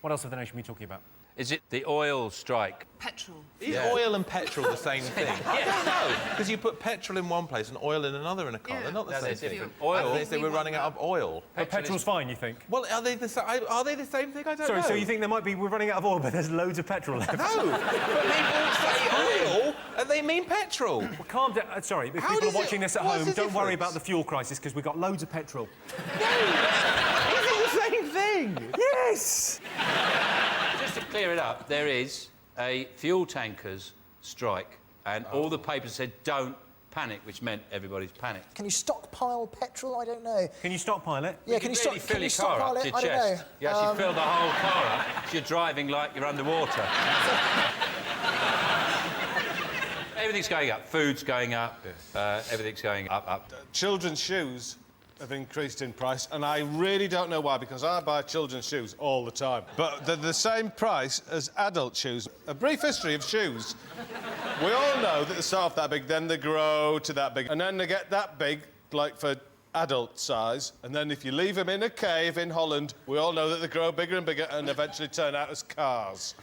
What else have the nation been talking about? Is it the oil strike? Petrol. Is oil and petrol the same thing? I don't know. Because you put petrol in one place and oil in another in a car. They're not the same thing. Oil. They we're running out of oil. But petrol's fine, you think? Well, are they the same thing? I don't know. Sorry, so you think we're running out of oil, but there's loads of petrol left? No, but people say oil and they mean petrol. Well, calm down. Sorry, if people are watching this at home, don't worry about the fuel crisis, because we've got loads of petrol. No, is it the same thing? Yes! Just to clear it up, there is a fuel tankers strike, and all the papers said don't panic, which meant everybody's panicked. Can you stockpile petrol? I don't know. Can you stockpile it? Yeah, You can you really fill your car up to your chest. You actually fill the whole car up, so you're driving like you're underwater. Everything's going up. Food's going up. Everything's going up. Children's shoes have increased in price, and I really don't know why, because I buy children's shoes all the time. But they're the same price as adult shoes. A brief history of shoes. We all know that they start off that big, then they grow to that big, and then they get that big, like for adult size, and then if you leave them in a cave in Holland, we all know that they grow bigger and bigger and eventually turn out as cars.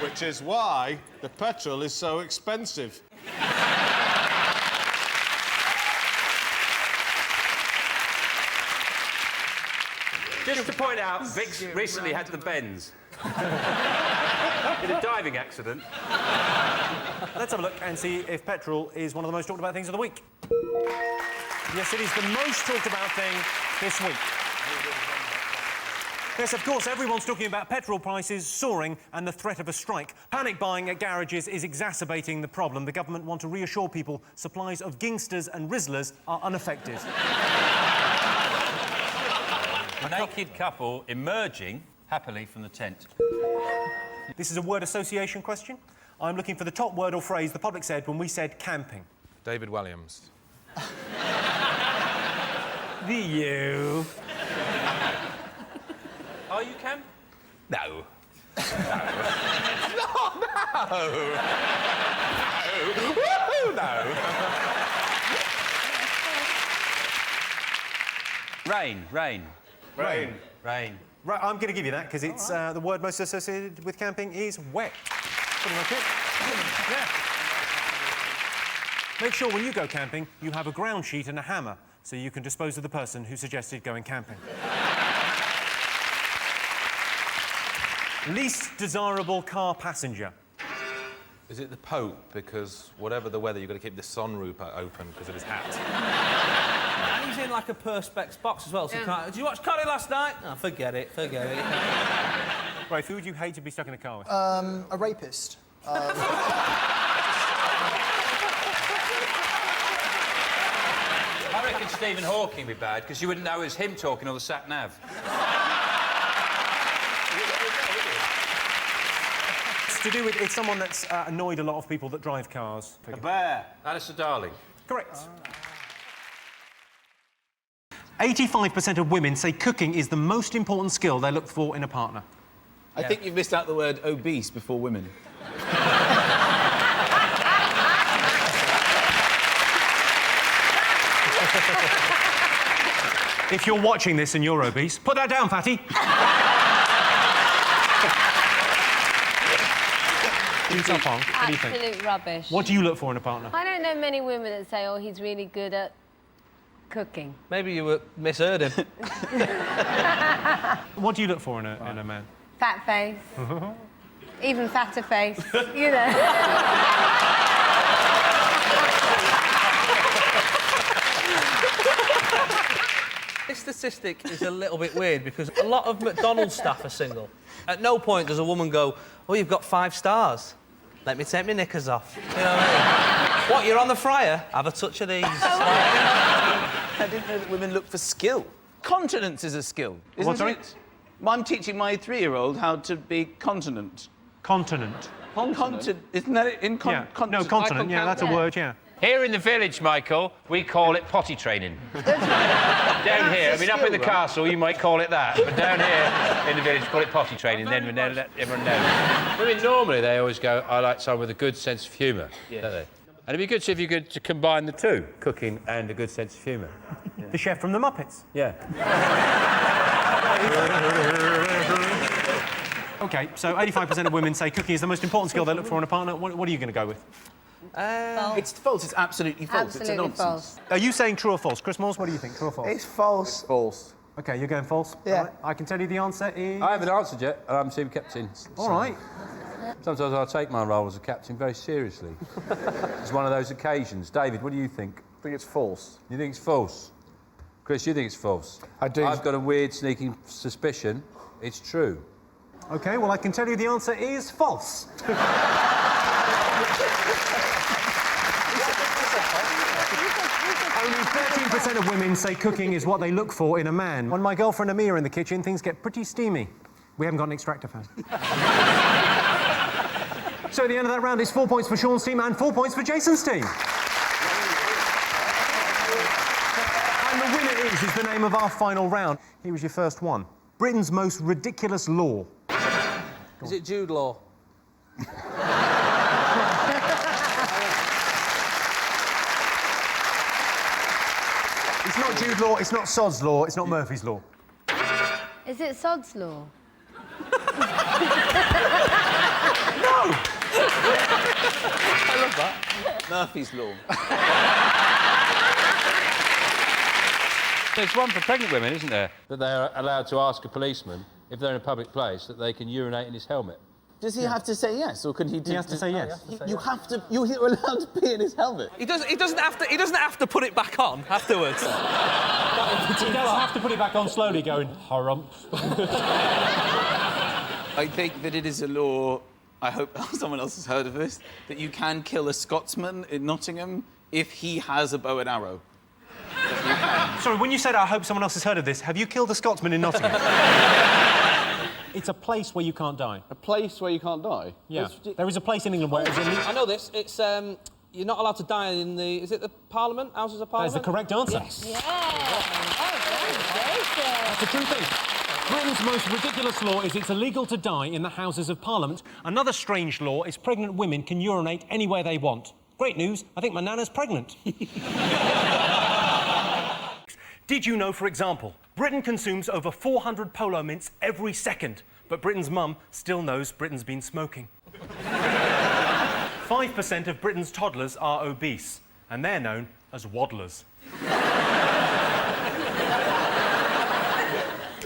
Which is why the petrol is so expensive. Just to point out, Vic's recently had the bends. In a diving accident. Let's have a look and see if petrol is one of the most talked about things of the week. Yes, it is the most talked about thing this week. Yes, of course, everyone's talking about petrol prices soaring and the threat of a strike. Panic buying at garages is exacerbating the problem. The government want to reassure people supplies of Gingsters and Rizzlers are unaffected. A naked couple emerging happily from the tent. This is a word association question. I'm looking for the top word or phrase the public said when we said camping. David Williams. You. Are you, Cam? No. No. Rain. Right, I'm going to give you that, because it's the word most associated with camping is wet. Pretty much it. Yeah. Make sure when you go camping, you have a ground sheet and a hammer, so you can dispose of the person who suggested going camping. Least desirable car passenger. Is it the Pope? Because whatever the weather, you've got to keep the sunroof open because of his hat. And he's in like a perspex box as well, so you can't... Did you watch Connie last night? Oh, forget it. Right, who would you hate to be stuck in a car with? A rapist. I reckon Stephen Hawking would be bad, because you wouldn't know it was him talking or the sat-nav. It's to do with... It's someone that's annoyed a lot of people that drive cars. A bear. Alistair Darling. Correct. 85% of women say cooking is the most important skill they look for in a partner. I think you've missed out the word obese before women. If you're watching this and you're obese, put that down, fatty. What do you think? Absolute rubbish. What do you look for in a partner? I don't know many women that say, oh, he's really good at cooking. Maybe you misheard him. What do you look for in a man? Fat face. Even fatter face, you know. This statistic is a little bit weird because a lot of McDonald's staff are single. At no point does a woman go, oh, you've got 5 stars. Let me take my knickers off. You know what I mean? What, you're on the fryer? Have a touch of these. I didn't know that women look for skill. Continence is a skill, isn't it? I'm teaching my 3-year-old how to be continent. Continent. Isn't that it? No, continent, yeah, that's a word, yeah. Here in the village, Michael, we call it potty training. Down here, I mean, up in the castle, you might call it that, but down here in the village, call it potty training, then we let everyone know. Women, normally, they always go, I like someone with a good sense of humour, don't they? And it'd be good if you could combine the two, cooking and a good sense of humour. The chef from the Muppets. Yeah. OK, so 85% of women say cooking is the most important skill they look for in a partner. What are you going to go with? It's false. It's absolutely false. It's a Absolutely nonsense. false. Are you saying true or false? Chris Moores, what do you think? True or false? It's false. False. OK, you're going false? Yeah. All right. I can tell you the answer is... I haven't answered yet, and I'm team captain. All right. Sometimes I take my role as a captain very seriously. It's one of those occasions. David, what do you think? I think it's false. You think it's false? Chris, you think it's false? I do. I've got a weird, sneaking suspicion it's true. OK, well, I can tell you the answer is false. Only 13% of women say cooking is what they look for in a man. When my girlfriend and me are in the kitchen, things get pretty steamy. We haven't got an extractor fan. So at the end of that round, it's 4 points for Sean's team and 4 points for Jason's team. And the winner is the name of our final round. Here was your first one. Britain's most ridiculous law. Is it Jude Law? It's not Jude Law, it's not Sod's Law, it's not Murphy's Law. Is it Sod's Law? I love that. Murphy's Law. There's one for pregnant women, isn't there? That they're allowed to ask a policeman, if they're in a public place, that they can urinate in his helmet. Does he have to say yes, or can he do... He has to say yes. You have to... You're allowed to pee in his helmet. He doesn't have to put it back on afterwards. He does have to put it back on slowly, going, harump. I think that it is a law, I hope someone else has heard of this, that you can kill a Scotsman in Nottingham if he has a bow and arrow. Sorry, when you said I hope someone else has heard of this, have you killed a Scotsman in Nottingham? It's a place where you can't die. A place where you can't die? Yeah. There is a place in England where it's illegal. I know this. It's you're not allowed to die in the... Is it the Parliament? Houses of That is Parliament? the correct answer. Yes. Yeah. Oh, That's a true thing. Britain's most ridiculous law is it's illegal to die in the Houses of Parliament. Another strange law is pregnant women can urinate anywhere they want. Great news, I think my nana's pregnant. Did you know, for example, Britain consumes over 400 polo mints every second, but Britain's mum still knows Britain's been smoking. 5% of Britain's toddlers are obese, and they're known as waddlers.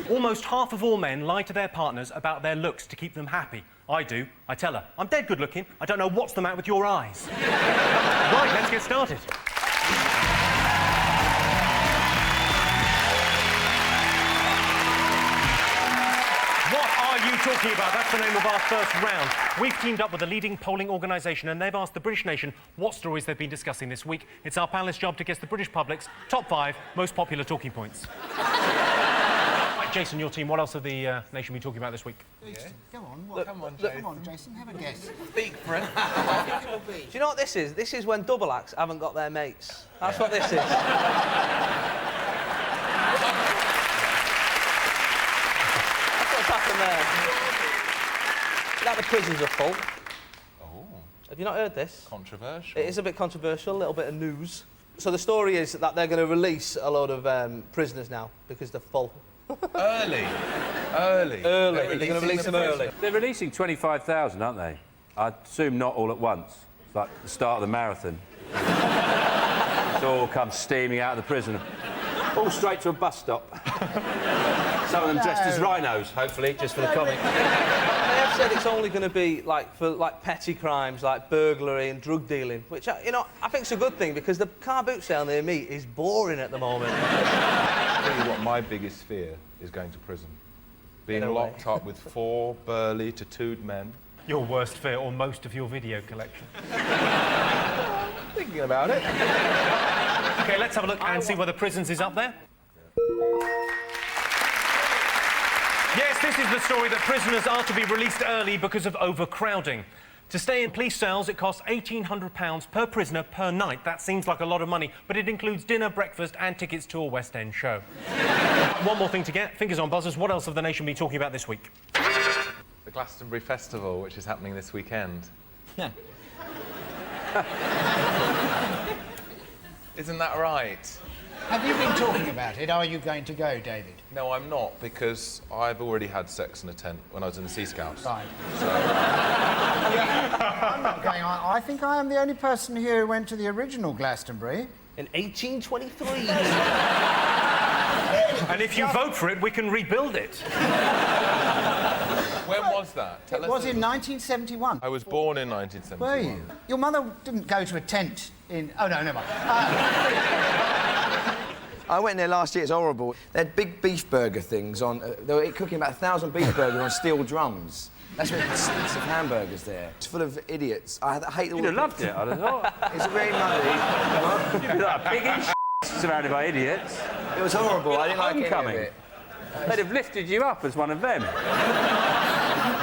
Almost half of all men lie to their partners about their looks to keep them happy. I do. I tell her, I'm dead good looking. I don't know what's the matter with your eyes. Right, let's get started. What are you talking about? That's the name of our first round. We've teamed up with a leading polling organisation and they've asked the British nation what stories they've been discussing this week. It's our panellists' job to guess the British public's top 5 most popular talking points. Right, Jason, your team, what else have the nation been talking about this week? Go on, Come on, Jason. Come on, Jason, have a guess. Speak for it. Do you know what this is? This is when double acts haven't got their mates. That's what this is. That's what's happened there. That the prisons are full. Oh, Have you not heard this? controversial. It is a bit controversial, a little bit of news. So the story is that they're going to release a load of prisoners now because they're full. Early. They're going to release them early. They're releasing 25,000, aren't they? I assume not all at once. It's like the start of the marathon. It all comes steaming out of the prison. All straight to a bus stop. Some of them dressed as rhinos, hopefully, just for the comic. They have said it's only going to be for petty crimes like burglary and drug dealing, which I think is a good thing because the car boot sale near me is boring at the moment. I'll tell you what, my biggest fear is going to prison. Being locked up with 4 burly, tattooed men. Your worst fear or most of your video collection? Thinking about it. OK, let's have a look and see whether prisons is up there. Yes, this is the story that prisoners are to be released early because of overcrowding. To stay in police cells, it costs £1,800 per prisoner per night. That seems like a lot of money, but it includes dinner, breakfast and tickets to a West End show. One more thing to get. Fingers on buzzers. What else have the nation been talking about this week? The Glastonbury Festival, which is happening this weekend. Yeah. Isn't that right? Have you been talking about it? Are you going to go, David? No, I'm not, because I've already had sex in a tent when I was in the Sea Scouts. Right. So, I'm not going on. I think I am the only person here who went to the original Glastonbury. In 1823. And if you vote for it, we can rebuild it. when was that? It was in 1971. I was born in 1971. Were you? Your mother didn't go to a tent in... Oh, no, never mind. I went there last year, it's horrible. They had big beef burger things on... they were cooking about 1,000 beef burgers on steel drums. That's what it stinks of hamburgers there. It's full of idiots. I hate the... You'd have loved it, I'd have thought. It's very muddy. You'd be like a pig in surrounded by idiots. It was horrible, I didn't like any of Homecoming. it. They'd have lifted you up as one of them.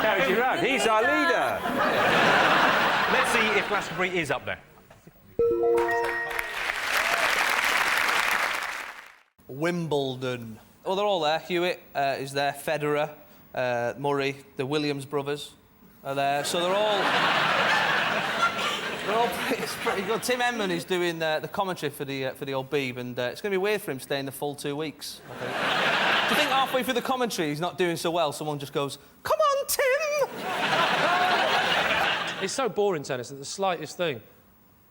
Carried you round. He's our leader. Let's see if Glastonbury is up there. Wimbledon. Oh, they're all there. Hewitt is there. Federer, Murray, the Williams brothers are there. So they're all... it's pretty good. Tim Henman is doing the commentary for the old Beeb, and it's going to be weird for him staying the full 2 weeks, I think. Do you think halfway through the commentary he's not doing so well, someone just goes, "Come on, Tim!" It's so boring, tennis, that the slightest thing,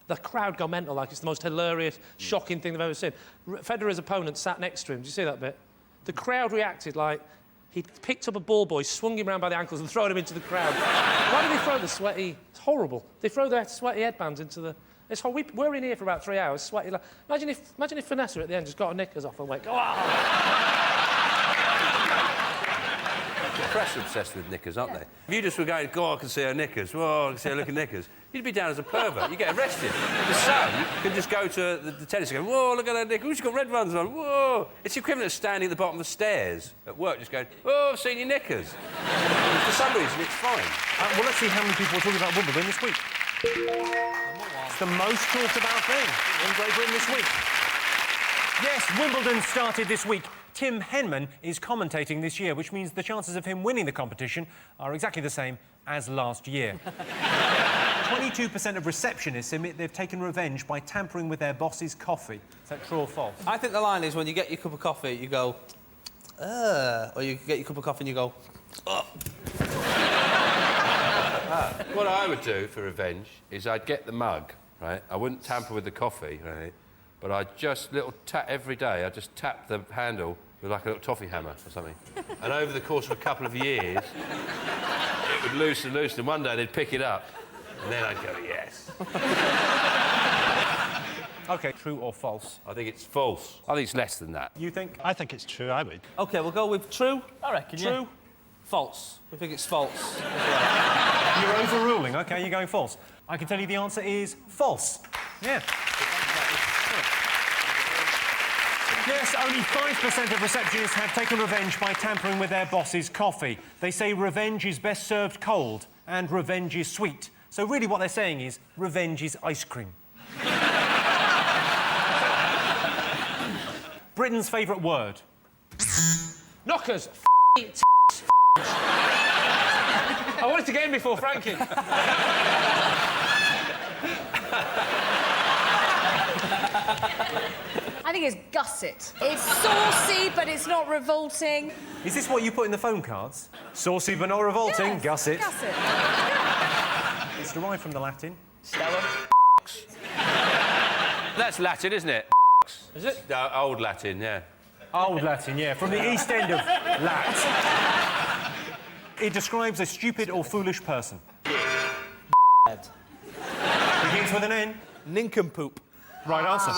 the crowd go mental like it's the most hilarious, shocking thing they've ever seen. Federer's opponent sat next to him. Did you see that bit? The crowd reacted like he'd picked up a ball boy, swung him round by the ankles and thrown him into the crowd. Why do they throw the sweaty... It's horrible. They throw their sweaty headbands into the... It's horrible. We're in here for about 3 hours, sweaty... Like... Imagine if Vanessa at the end just got her knickers off and went, "Oh!" The press are obsessed with knickers, aren't they? If you just were going, "God, I can see her knickers. Whoa, I can see her looking knickers," you'd be down as a pervert. You get arrested. The Sun can just go to the tennis and go, "Whoa, look at her knickers. Ooh, she's got red ones on. Whoa." It's the equivalent of standing at the bottom of the stairs at work, just going, "Oh, I've seen your knickers." For some reason, it's fine. Well, let's see how many people are talking about Wimbledon this week. It's the most talked about thing in Great Britain this week. Yes, Wimbledon started this week. Tim Henman is commentating this year, which means the chances of him winning the competition are exactly the same as last year. 22% of receptionists admit they've taken revenge by tampering with their boss's coffee. Is that true or false? I think the line is when you get your cup of coffee, you go, or you get your cup of coffee and you go, ugh. What I would do for revenge is I'd get the mug, right? I wouldn't tamper with the coffee, right? But I'd just every day, I'd just tap the handle with like a little toffee hammer or something. And over the course of a couple of years, it would loosen, and one day they'd pick it up, and then I'd go, yes. OK, true or false? I think it's false. I think it's less than that. You think? I think it's true, I would. OK, we'll go with true. I reckon, True. yeah. False. We think it's false. You're overruling. OK, you're going false. I can tell you the answer is false. Yeah. Yes, only 5% of receptionists have taken revenge by tampering with their boss's coffee. They say revenge is best served cold and revenge is sweet. So really what they're saying is revenge is ice cream. Britain's favourite word? Knockers. I wanted to get in before Frankie. I think it's gusset. It's saucy, but it's not revolting. Is this what you put in the phone cards? Saucy but not revolting, Yes, gusset. Gusset. It's derived from the Latin. That's Latin, isn't it? Is it? Old Latin, yeah. Old Latin, yeah, from the East End of Lat. It describes a stupid or foolish person. Begins with an N. Nincompoop. Right answer.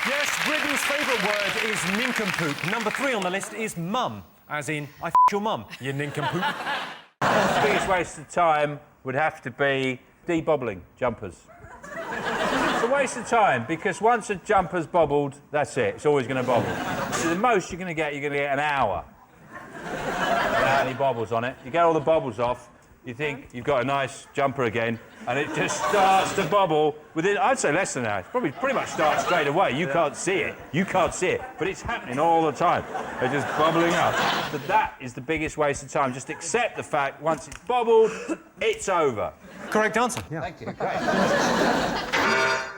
Yes, Britain's favourite word is nincompoop. Number 3 on the list is mum, as in, I f***ed your mum, you nincompoop. The biggest waste of time would have to be de-bobbling jumpers. It's a waste of time, because once a jumper's bobbled, that's it. It's always going to bobble. So the most you're going to get an hour without any bobbles on it. You get all the bobbles off, you think you've got a nice jumper again, and it just starts to bobble within, I'd say, less than an hour. It probably pretty much starts straight away. You can't see it. You can't see it. But it's happening all the time. They're just bubbling up. But that is the biggest waste of time. Just accept the fact, once it's bobbled, it's over. Correct answer. Yeah. Thank you. Great.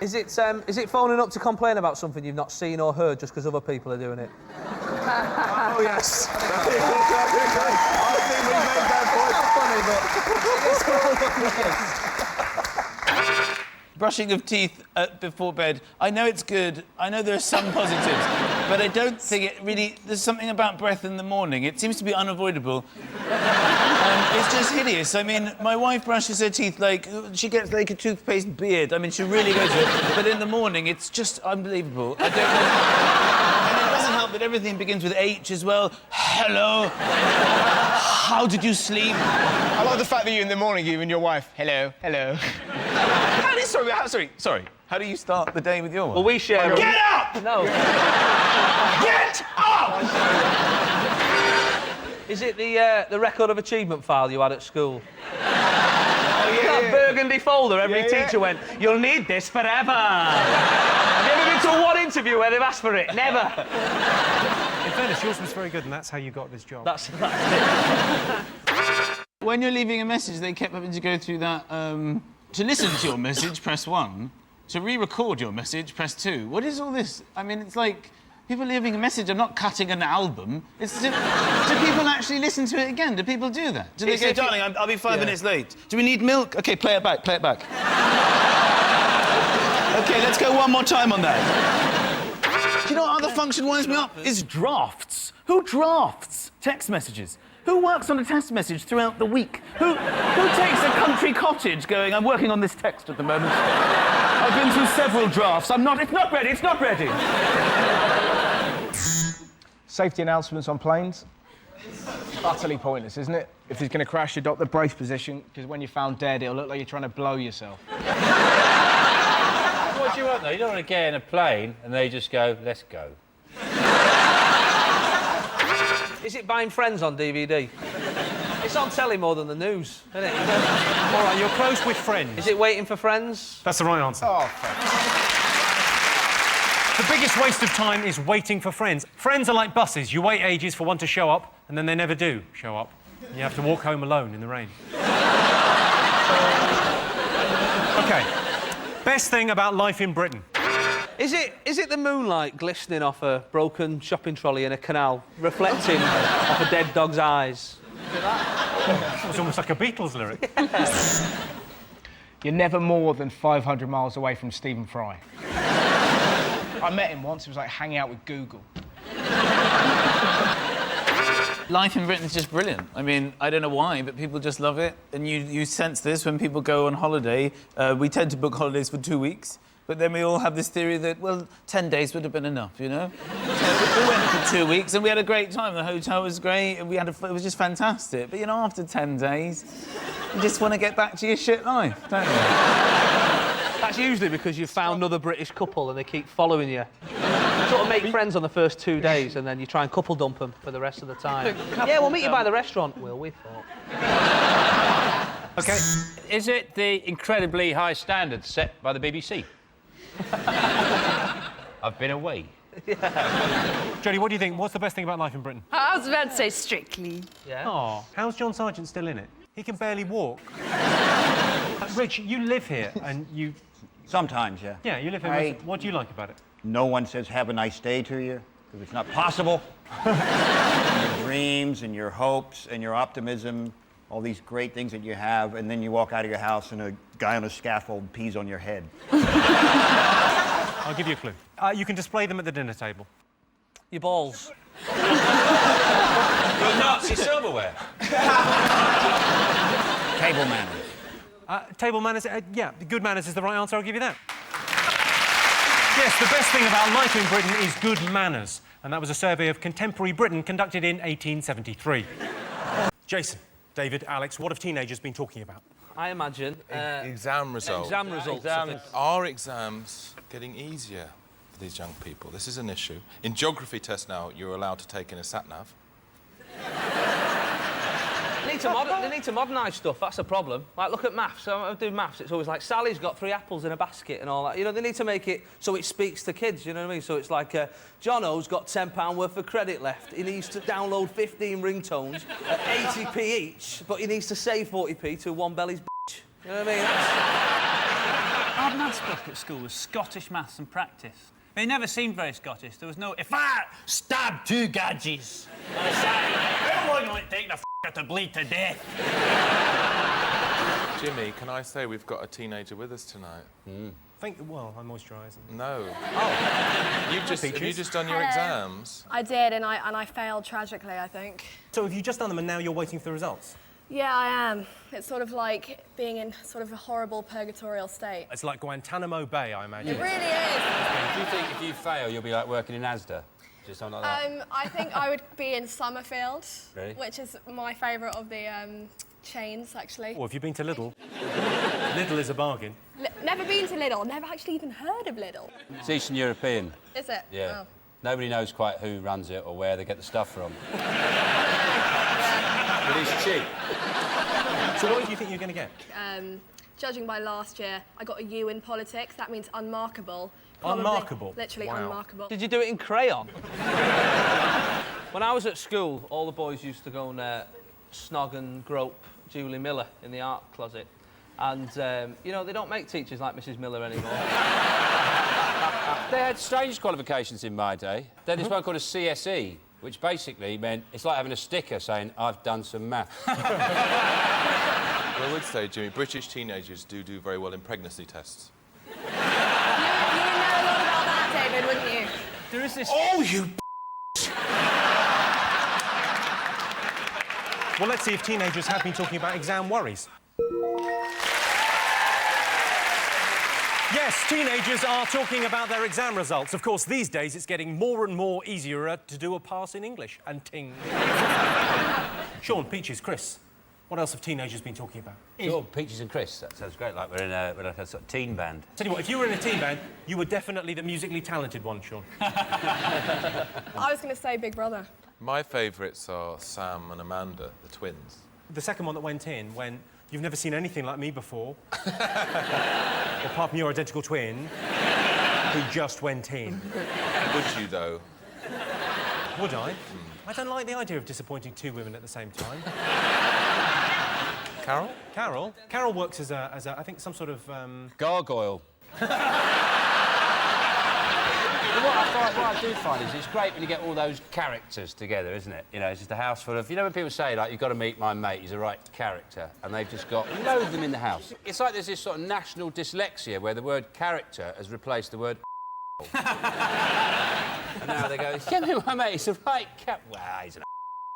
Is it phoning up to complain about something you've not seen or heard just because other people are doing it? Oh, yes. I think we made that point. Brushing of teeth before bed. I know it's good. I know there are some positives, but I don't think it really... There's something about breath in the morning. It seems to be unavoidable. It's just hideous. I mean, my wife brushes her teeth like... She gets like a toothpaste beard. I mean, she really goes for it. But in the morning, it's just unbelievable. I don't know... And it doesn't help that everything begins with H as well. Hello. How did you sleep? I like the fact that you in the morning, you and your wife, hello, hello. Sorry. How do you start the day with your wife? Well, we share... Get up! No. Get up! Is it the record of achievement file you had at school? That burgundy folder every teacher went, you'll need this forever. Have you ever been to one interview where they've asked for it? Never. In fairness, yours was very good, and that's how you got this job. That's it. When you're leaving a message, they kept having to go through that, to listen to your message, press 1. To re-record your message, press 2. What is all this? I mean, it's like people leaving a message. I'm not cutting an album. It's do people actually listen to it again? Do people do that? Do they go, darling, I'll be 5 minutes late. Do we need milk? OK, play it back. OK, let's go one more time on that. Do you know what other function winds me up? Is drafts. Who drafts text messages? Who works on a text message throughout the week? Who takes a country cottage going, I'm working on this text at the moment. I've been through several drafts. It's not ready. Safety announcements on planes. Utterly pointless, isn't it? If he's going to crash, adopt the brace position, because when you're found dead, it'll look like you're trying to blow yourself. What do you want, though? You don't want to get in a plane and they just go, let's go. Is it buying Friends on DVD? It's on telly more than the news, isn't it? All right, you're close with Friends. Is it Waiting for Friends? That's the right answer. Oh, The biggest waste of time is waiting for Friends. Friends are like buses. You wait ages for one to show up, and then they never do show up. You have to walk home alone in the rain. OK. Best thing about life in Britain. Is it the moonlight glistening off a broken shopping trolley in a canal, reflecting off a dead dog's eyes? It's almost like a Beatles lyric. You're never more than 500 miles away from Stephen Fry. I met him once. It was like hanging out with Google. Life in Britain is just brilliant. I mean, I don't know why, but people just love it. And you sense this when people go on holiday. We tend to book holidays for 2 weeks. But then we all have this theory that, well, 10 days would have been enough, you know? So we went for 2 weeks and we had a great time. The hotel was great and it was just fantastic. But, you know, after 10 days, you just want to get back to your shit life, don't you? That's usually because you've found another British couple and they keep following you. You sort of make friends on the first 2 days and then you try and couple dump them for the rest of the time. Yeah, we'll meet you by the restaurant. Will we thought. OK. Is it the incredibly high standards set by the BBC? I've been away. Jodie, what do you think? What's the best thing about life in Britain? I was about to say Strictly. Yeah. Oh, how's John Sargent still in it? He can barely walk. Rich, you live here and you... Sometimes, yeah. Yeah, you live here. What do you like about it? No one says have a nice day to you, because it's not possible. Your dreams and your hopes and your optimism, all these great things that you have, and then you walk out of your house and a guy on a scaffold pees on your head. I'll give you a clue. You can display them at the dinner table. Your balls. Your Nazi silverware. Table manners. Table manners, yeah, good manners is the right answer, I'll give you that. Yes, the best thing about life in Britain is good manners. And that was a survey of contemporary Britain conducted in 1873. Jason, David, Alex, what have teenagers been talking about? I imagine... exam results. Exam results. Are exams getting easier for these young people? This is an issue. In geography tests now, you're allowed to take in a sat-nav. They need to modernise stuff, that's a problem. Like, look at maths. So I do maths, it's always like, Sally's got 3 apples in a basket and all that. You know, they need to make it so it speaks to kids, you know what I mean? So it's like, Jono's got £10 worth of credit left. He needs to download 15 ringtones at 80p each, but he needs to save 40p to one belly's bitch. You know what I mean? Our maths book at school was Scottish maths and practice. They never seemed very Scottish. There was no, if I stab 2 gadgies, I say, how long will it take the f***er to bleed to death? Jimmy, can I say we've got a teenager with us tonight? Well, I'm moisturising. No. Oh. Have you just done your exams? I did, and I failed tragically, I think. So have you just done them and now you're waiting for the results? Yeah, I am. It's sort of like being in sort of a horrible purgatorial state. It's like Guantanamo Bay, I imagine. It really is. Do you think if you fail, you'll be like working in Asda? Just something like that? I think I would be in Summerfield, Really? which is my favourite of the chains, actually. Well, have you been to Lidl? Lidl is a bargain. Never been to Lidl. Never actually even heard of Lidl. It's Eastern European. Is it? Yeah. Oh. Nobody knows quite who runs it or where they get the stuff from. But it's cheap. So what do you think you're going to get? Judging by last year, I got a U in politics. That means unmarkable. Unmarkable? Literally unmarkable. Did you do it in crayon? When I was at school, all the boys used to go and snog and grope Julie Miller in the art closet. And, you know, they don't make teachers like Mrs Miller anymore. They had strange qualifications in my day. They had this one called a CSE, which basically meant it's like having a sticker saying, I've done some maths. Well, I would say, Jimmy, British teenagers do very well in pregnancy tests. You would know a lot about that, David, wouldn't you? There is this... Oh, you Well, let's see if teenagers have been talking about exam worries. Yes, teenagers are talking about their exam results. Of course, these days it's getting more and more easier to do a pass in English. And ting. Sean, Peaches, Chris, what else have teenagers been talking about? Sure, Peaches and Chris. That sounds great, like we're in a sort of teen band. Tell you what, if you were in a teen band, you were definitely the musically talented one, Sean. I was going to say Big Brother. My favourites are Sam and Amanda, the twins. The second one that went in, when you've never seen anything like me before, apart from your identical twin, who just went in. Would you, though? Would I? I don't like the idea of disappointing 2 women at the same time. Carol? Carol? Carol works as a I think, some sort of... Gargoyle. What I do find is it's great when you get all those characters together, isn't it? You know, it's just a house full of... You know when people say, like, you've got to meet my mate, he's a right character, and they've just got loads of them in the house. It's like there's this sort of national dyslexia where the word character has replaced the word and now they go, get me my mate, he's a right well, he's an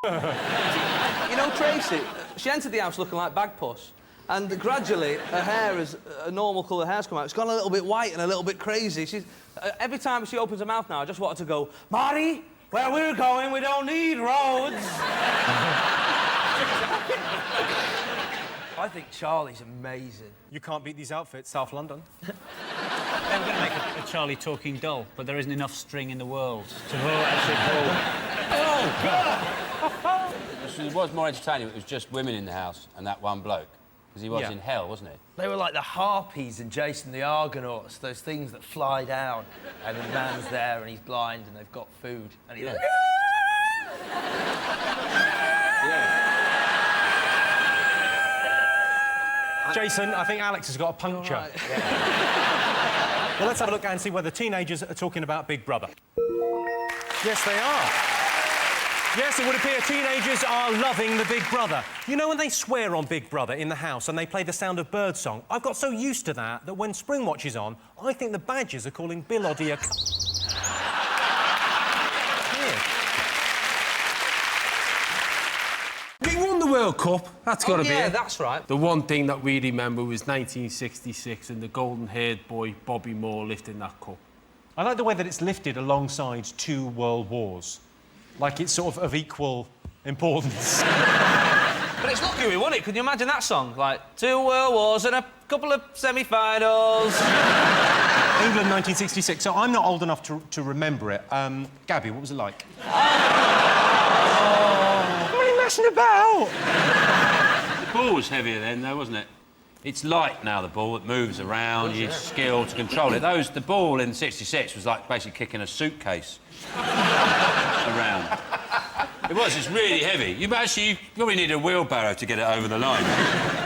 You know, Tracy, she entered the house looking like Bagpuss, and gradually her hair is a normal colour hair's come out. It's gone a little bit white and a little bit crazy. She's every time she opens her mouth now, I just want her to go, Marty, where we're going, we don't need roads. I think Charlie's amazing. You can't beat these outfits, South London. They were going to make a Charlie talking doll, but there isn't enough string in the world to actually pull. It was more entertaining if it was just women in the house and that one bloke. Because he was in hell, wasn't he? They were like the harpies in Jason the Argonauts, those things that fly down, and the man's there and he's blind and they've got food, and he's like... Jason, I think Alex has got a puncture. Right. Well, let's have a look and see whether teenagers are talking about Big Brother. Yes, they are. Yes, it would appear teenagers are loving the Big Brother. You know when they swear on Big Brother in the house and they play the Sound of Birdsong? I've got so used to that when Springwatch is on, I think the Badgers are calling Bill Oddie a... We won the World Cup. That's got to be it. Yeah, that's right. The one thing that we remember was 1966 and the golden-haired boy Bobby Moore lifting that cup. I like the way that it's lifted alongside 2 world wars. Like it's sort of equal importance. But it's lucky we won it. Can you imagine that song? Like, 2 world wars and a couple of semi-finals. England 1966. So I'm not old enough to remember it. Gabby, what was it like? Messing about. The ball was heavier then, though, wasn't it? It's light now, the ball. It moves around. You need skill to control it. The ball in '66 was like basically kicking a suitcase around. It was. It's really heavy. You probably need a wheelbarrow to get it over the line.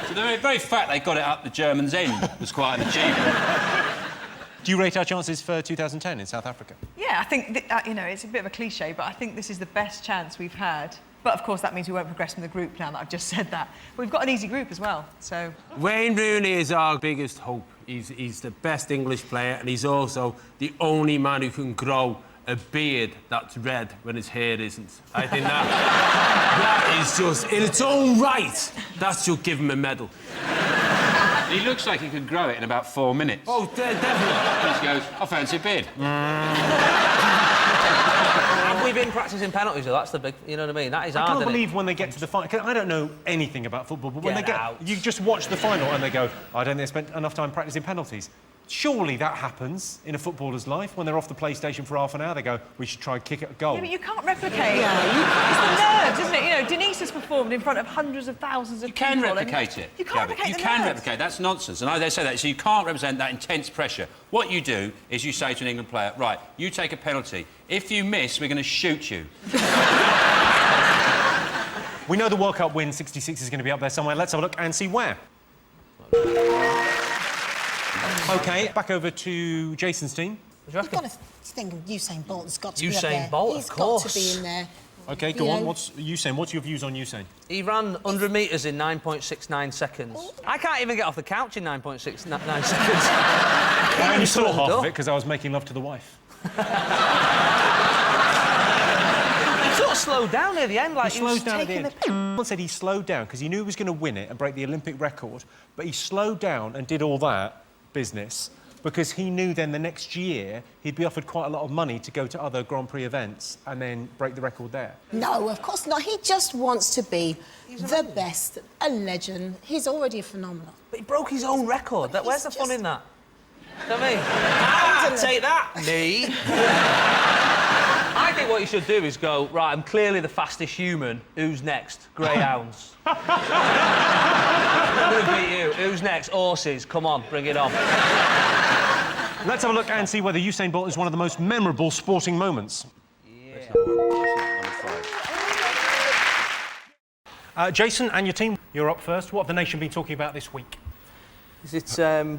So the very fact they got it up the Germans' end was quite an achievement. Do you rate our chances for 2010 in South Africa? Yeah, I think, you know, it's a bit of a cliche, but I think this is the best chance we've had. But, of course, that means we won't progress from the group now that I've just said that. But we've got an easy group as well, so... Wayne Rooney is our biggest hope. He's the best English player, and he's also the only man who can grow a beard that's red when his hair isn't. I think that is just, in its own right, that should give him a medal. He looks like he could grow it in about 4 minutes. Oh, definitely. He just goes, I fancy a beard. Have we been practising penalties, though? That's the big... You know what I mean? That is hard, I can't isn't believe it? when they get to the final... 'cause I don't know anything about football, but when Get they get... out. You just watch the final and they go, I don't think they spent enough time practising penalties. Surely that happens in a footballer's life. When they're off the PlayStation for half an hour, they go, we should try and kick it a goal. Yeah, but you can't replicate. It's the nerves, isn't it? You know, Denise has performed in front of hundreds of thousands of people. You can replicate it. You can't replicate You the can nerves. replicate. That's nonsense. And they say that. So you can't represent that intense pressure. What you do is you say to an England player, right, you take a penalty. If you miss, we're going to shoot you. We know the World Cup win 66 is going to be up there somewhere. Let's have a look and see where. OK, back over to Jason's team. You've got to think of Usain Bolt has got to be up Usain there. Bolt, He's of course. got to be in there. OK, go on. What's Usain? What's your views on Usain? He ran 100 metres in 9.69 seconds. I can't even get off the couch in 9.69 seconds. I only saw half of it because I was making love to the wife. He sort of slowed down near the end, like he slowed down at the end. Someone said he slowed down because he knew he was going to win it and break the Olympic record, but he slowed down and did all that business because he knew then the next year he'd be offered quite a lot of money to go to other Grand Prix events and then break the record there. No, of course not. He just wants to be the best, a legend. He's already a phenomenon. But he broke his own record. Where's the fun in that? You know what I mean? Take that, me. I think what you should do is go, right, I'm clearly the fastest human. Who's next? Greyhounds. I'm going to beat you. Who's next? Horses. Come on, bring it on. Let's have a look and see whether Usain Bolt is one of the most memorable sporting moments. Jason and your team, you're up first. What have the nation been talking about this week? Is it...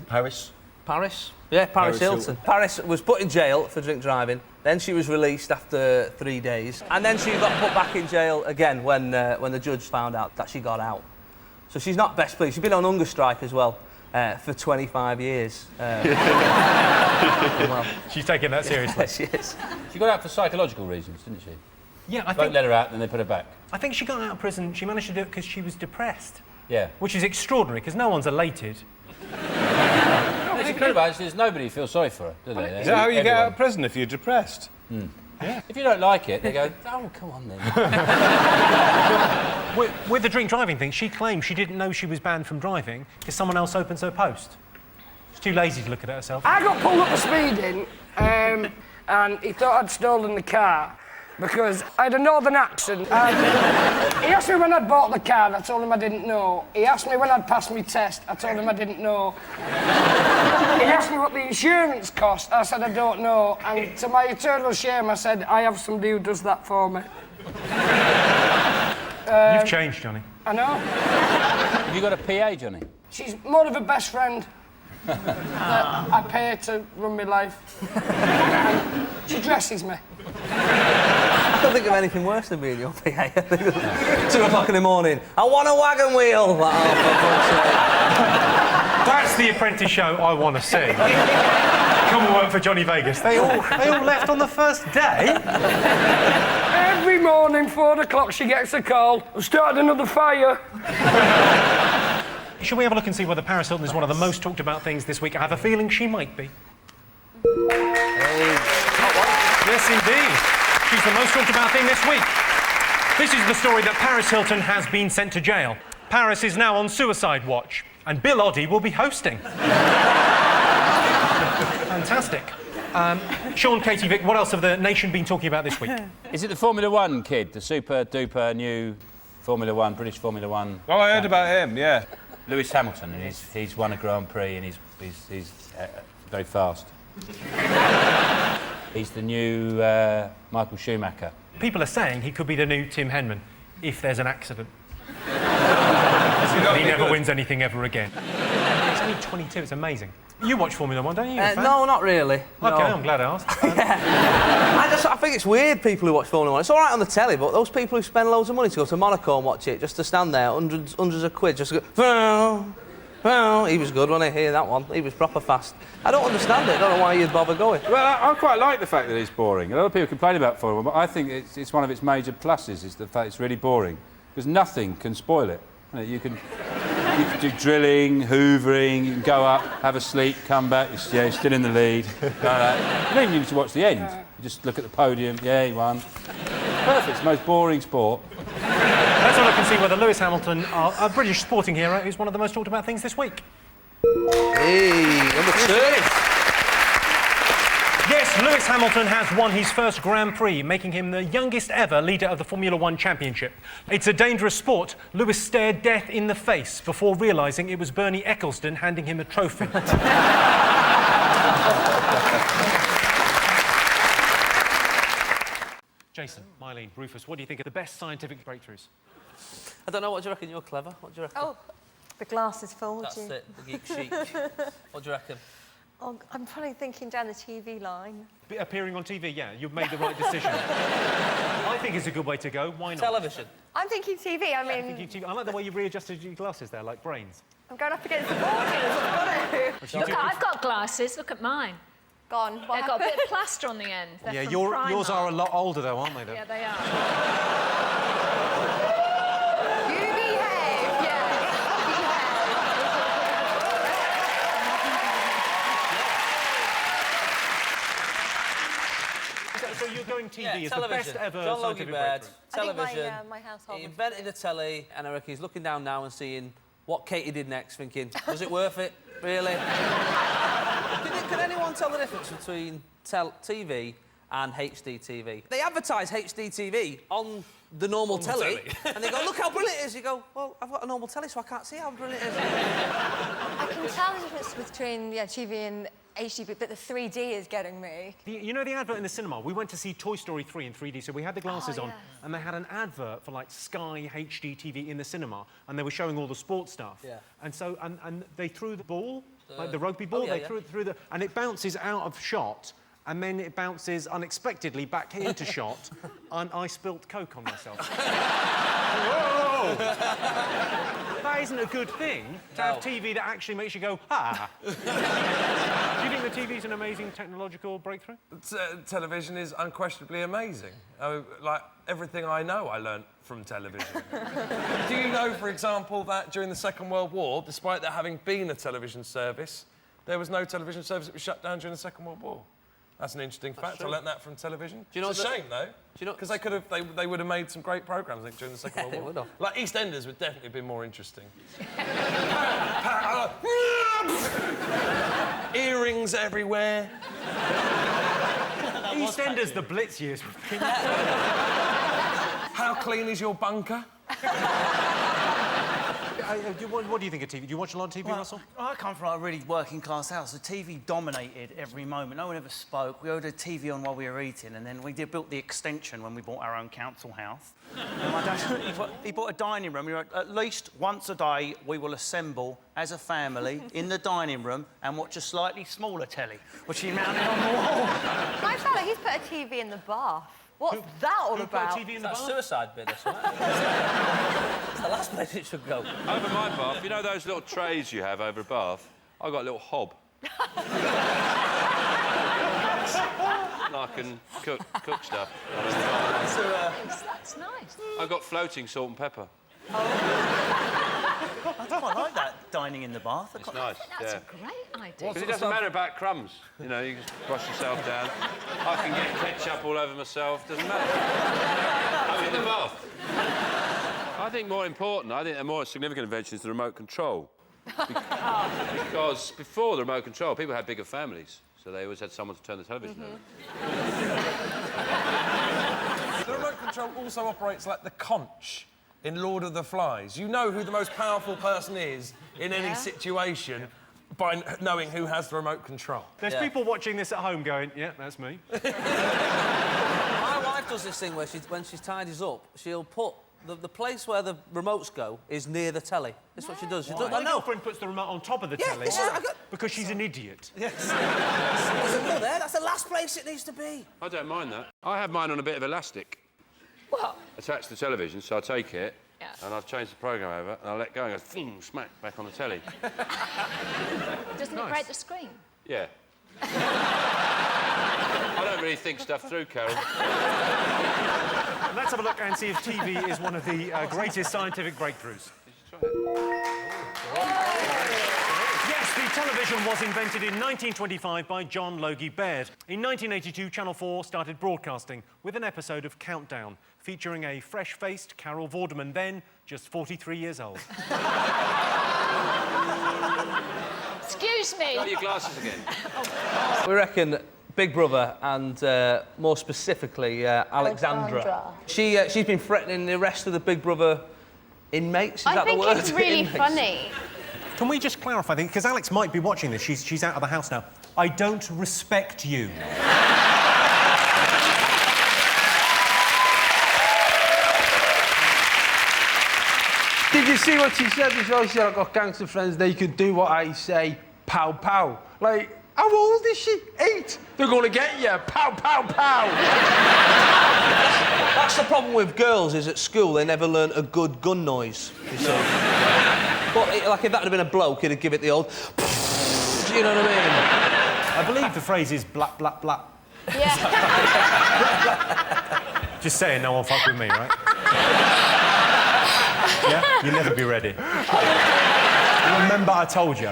Paris. Paris? Yeah, Paris Hilton. Paris was put in jail for drink driving. Then she was released after 3 days. And then she got put back in jail again when the judge found out that she got out. So she's not best pleased. She's been on hunger strike as well for 25 years. Well, she's taking that seriously. She is. She got out for psychological reasons, didn't she? Yeah, I Won't think... let her out, and then they put her back. I think she got out of prison. She managed to do it because she was depressed. Yeah. Which is extraordinary, because no one's elated. It's incredible. There's nobody who feels sorry for her, do they? Is that how you get out of prison, if you're depressed? Yeah. If you don't like it, they go, oh, come on then. With the drink driving thing, she claimed she didn't know she was banned from driving because someone else opens her post. She's too lazy to look at it herself. I got pulled up for speeding, and he thought I'd stolen the car because I had a northern accent. And he asked me when I'd bought the car, and I told him I didn't know. He asked me when I'd passed my test, I told him I didn't know. He asked me what the insurance cost, I said I don't know, and to my eternal shame I said, I have somebody who does that for me. You've changed, Johnny. I know. Have you got a PA, Johnny? She's more of a best friend that I pay to run my life. And she dresses me. I don't think of anything worse than being your PA. 2 o'clock in the morning. I want a wagon wheel. Like, oh, for God's sake. That's the Apprentice show I want to see. Come and work for Johnny Vegas. They all left on the first day. Every morning, 4 o'clock, she gets a call. I've started another fire. Shall we have a look and see whether Paris Hilton is one of the most talked about things this week? I have a feeling she might be. Yes, indeed. She's the most talked about thing this week. This is the story that Paris Hilton has been sent to jail. Paris is now on suicide watch, and Bill Oddie will be hosting. Fantastic. Sean, Katie, Vic, what else have the nation been talking about this week? Is it the Formula 1 kid, the super-duper new Formula 1, British Formula 1? Oh, I heard about him, yeah. Lewis Hamilton, and he's won a Grand Prix, and he's very fast. He's the new Michael Schumacher. People are saying he could be the new Tim Henman if there's an accident. He never wins anything ever again. He's only 22, it's amazing. You watch Formula 1, don't you? No, not really. OK, no. I'm glad I asked. I think it's weird, people who watch Formula 1. It's all right on the telly, but those people who spend loads of money to go to Monaco and watch it, just to stand there, hundreds of quid, just to go... Well, he was good when I hear that one. He was proper fast. I don't understand it. I don't know why you'd bother going. Well, I quite like the fact that it's boring. A lot of people complain about Formula 1, but I think it's one of its major pluses, is the fact it's really boring. Because nothing can spoil it. You can do drilling, hoovering, you can go up, have a sleep, come back, you're still in the lead. You don't even need to watch the end. You just look at the podium, yeah, he won. Perfect, it's the most boring sport. Let's have a look and see whether Lewis Hamilton, a British sporting hero, is one of the most talked about things this week. Hey, number 2. Yes, Lewis Hamilton has won his first Grand Prix, making him the youngest ever leader of the Formula 1 Championship. It's a dangerous sport. Lewis stared death in the face before realising it was Bernie Ecclestone handing him a trophy. Jason, Mylene, Rufus, what do you think are the best scientific breakthroughs? I don't know, what do you reckon? You're clever. What do you reckon? Oh, the glass is full. That's it, the geek chic. What do you reckon? Oh, I'm probably thinking down the TV line. Appearing on TV, yeah, you've made the right decision. I think it's a good way to go. Why not? Television. I'm thinking TV. I mean, I like the way you readjusted your glasses there, like brains. I'm going up against the audience. I've got to. Look, I've got glasses. Look at mine. Gone. They've got a bit of plaster on the end. They're Yeah, from yours Primark. are a lot older, though, aren't they? Yeah, they are. You behave. Yeah. So you're going TV Yeah, is television. the best ever John scientific Logie Baird, breakthrough. television. My household. He invented the telly, and I reckon he's looking down now and seeing what Katie did next, thinking, was it worth it? Really? Can anyone tell the difference between TV and HD TV? They advertise HD TV on the normal telly, and they go, look how brilliant it is. You go, well, I've got a normal telly, so I can't see how brilliant it is. I can tell the difference between TV and HD, but the 3D is getting me. You know the advert in the cinema? We went to see Toy Story 3 in 3D, so we had the glasses on, and they had an advert for, like, Sky HD TV in the cinema, and they were showing all the sports stuff. Yeah. And so, and they threw the ball, like the rugby ball, threw it through and it bounces out of shot, and then it bounces unexpectedly back into shot, and I spilt Coke on myself. Whoa! That isn't a good thing, to have TV that actually makes you go, ah. Do you think the TV's an amazing technological breakthrough? Television is unquestionably amazing. Like, everything I know I learnt from television. Do you know, for example, that during the Second World War, despite there having been a television service, there was no television service that was shut down during the Second World War? That's an interesting fact. true. I learnt that from television. Do you know it's a shame, though. Because they could have, they would have made some great programmes, I think, during the Second World War. would have. Like EastEnders would definitely have been more interesting. Earrings everywhere. EastEnders, the Blitz years. How clean is your bunker? What do you think of TV? Do you watch a lot of TV, Russell? I come from a really working class house. The TV dominated every moment. No one ever spoke. We had a TV on while we were eating, and then we built the extension when we bought our own council house. And my dad, he bought a dining room. He wrote, at least once a day, we will assemble as a family in the dining room and watch a slightly smaller telly, which he mounted on the wall. My fella, he's put a TV in the bath. What's that all about? Put a TV in the That's bath? suicide bid or something. It's the last place it should go. Over my bath, you know those little trays you have over a bath? I've got a little hob. I can cook stuff. That's nice. I've got floating salt and pepper. I quite like that, dining in the bath. It's nice, That's yeah. a great idea. Because it doesn't matter about crumbs. You know, you just wash yourself down. I can get ketchup all over myself. Doesn't matter. I'm in the bath. I think more important, I think a more significant invention is the remote control. Because before the remote control, people had bigger families, so they always had someone to turn the television over. The remote control also operates like the conch in Lord of the Flies. You know who the most powerful person is in any situation by knowing who has the remote control. There's people watching this at home going, yeah, that's me. My wife does this thing where when she's tidies up, she'll put The place where the remotes go is near the telly. That's what she does. She does. My I know. girlfriend puts the remote on top of the telly. this is- I got- Because she's an idiot. Yes. It doesn't go there. That's the last place it needs to be. I don't mind that. I have mine on a bit of elastic. What? Attached to the television, so I take it and I've changed the programme over and I let go and go, boom, smack, back on the telly. Doesn't it break the screen? Yeah. I don't really think stuff through, Carol. Let's have a look and see if TV is one of the greatest scientific breakthroughs. Yes, the television was invented in 1925 by John Logie Baird. In 1982, Channel 4 started broadcasting with an episode of Countdown, featuring a fresh-faced Carol Vorderman, then just 43 years old. Excuse me. Got your glasses again. We reckon Big Brother and, more specifically, Alexandra. She's been threatening the rest of the Big Brother inmates. Is that the word? I think it's really Inmates. funny. Can we just clarify, because Alex might be watching this. She's out of the house now. I don't respect you. Did you see what she said as well? She said, I've got gangster friends, they could do what I say, pow, pow. Like, how old is she? 8. They're going to get you, pow, pow, pow. That's the problem with girls, is at school they never learn a good gun noise, you see. But, like, if that had been a bloke, he'd give it the old... You know what I mean? I believe the phrase is blap, blap, blap. Yeah. Just saying, no one fuck with me, right? Yeah? You'll never be ready. Remember I told you.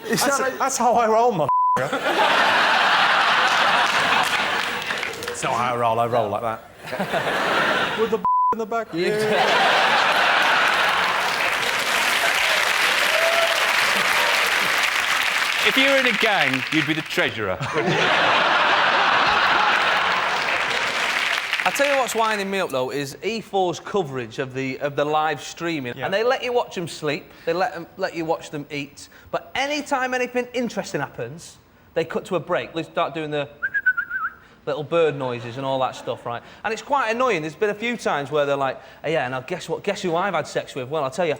What's that? That's how I roll, mother. It's not how I roll like that. With the in the back. Yeah. If you were in a gang, you'd be the treasurer. I tell you what's winding me up though is E4's coverage of the live streaming, and they let you watch them sleep, they let you watch them eat, but any time anything interesting happens, they cut to a break. They start doing the little bird noises and all that stuff, right? And it's quite annoying. There's been a few times where they're like, hey, yeah, now guess what? Guess who I've had sex with? Well, I'll tell you.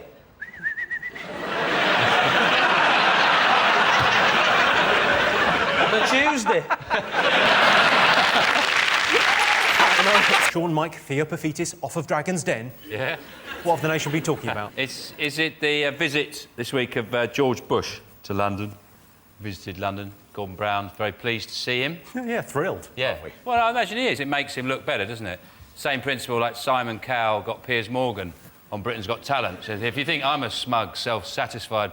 On a Tuesday. Sean Mike Theopophetis off of Dragon's Den. Yeah. What have the nation been talking about? Is it the visit this week of George Bush to London? Visited London. Gordon Brown, very pleased to see him. Yeah, thrilled. Yeah. Well, I imagine he is. It makes him look better, doesn't it? Same principle like Simon Cowell got Piers Morgan on Britain's Got Talent. Says, if you think I'm a smug, self-satisfied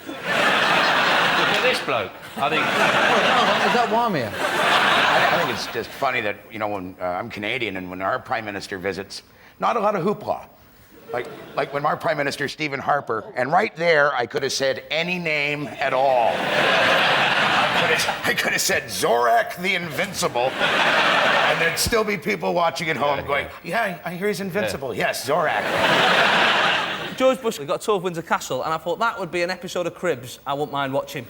look at this bloke. I think... Is that Wamia? I think it's just funny that, you know, when I'm Canadian and when our Prime Minister visits, not a lot of hoopla. Like when our Prime Minister, Stephen Harper, and right there, I could have said any name at all. I could have said Zorak the Invincible, and there'd still be people watching at home going, yeah, I hear he's invincible. Yeah. Yes, Zorak. George Bush got a tour of Windsor Castle, and I thought that would be an episode of Cribs I wouldn't mind watching.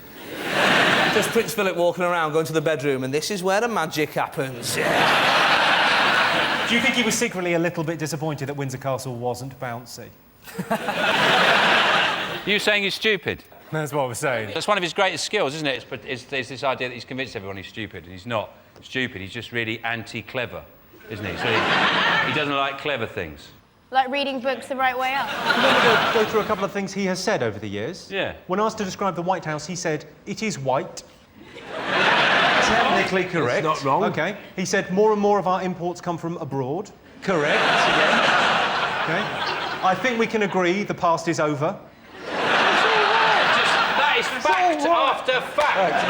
Just Prince Philip walking around, going to the bedroom, and this is where the magic happens. Yeah. Do you think he was secretly a little bit disappointed that Windsor Castle wasn't bouncy? You saying he's stupid? That's what I was saying. That's one of his greatest skills, isn't it? It's this idea that he's convinced everyone he's stupid. He's not stupid. He's just really anti-clever, isn't he? So he doesn't like clever things. Like reading books the right way up. Let me go through a couple of things he has said over the years. Yeah. When asked to describe the White House, he said, it is white. Technically correct. It's not wrong. OK. He said, more and more of our imports come from abroad. Correct, again. OK. I think we can agree the past is over. That is fact after fact.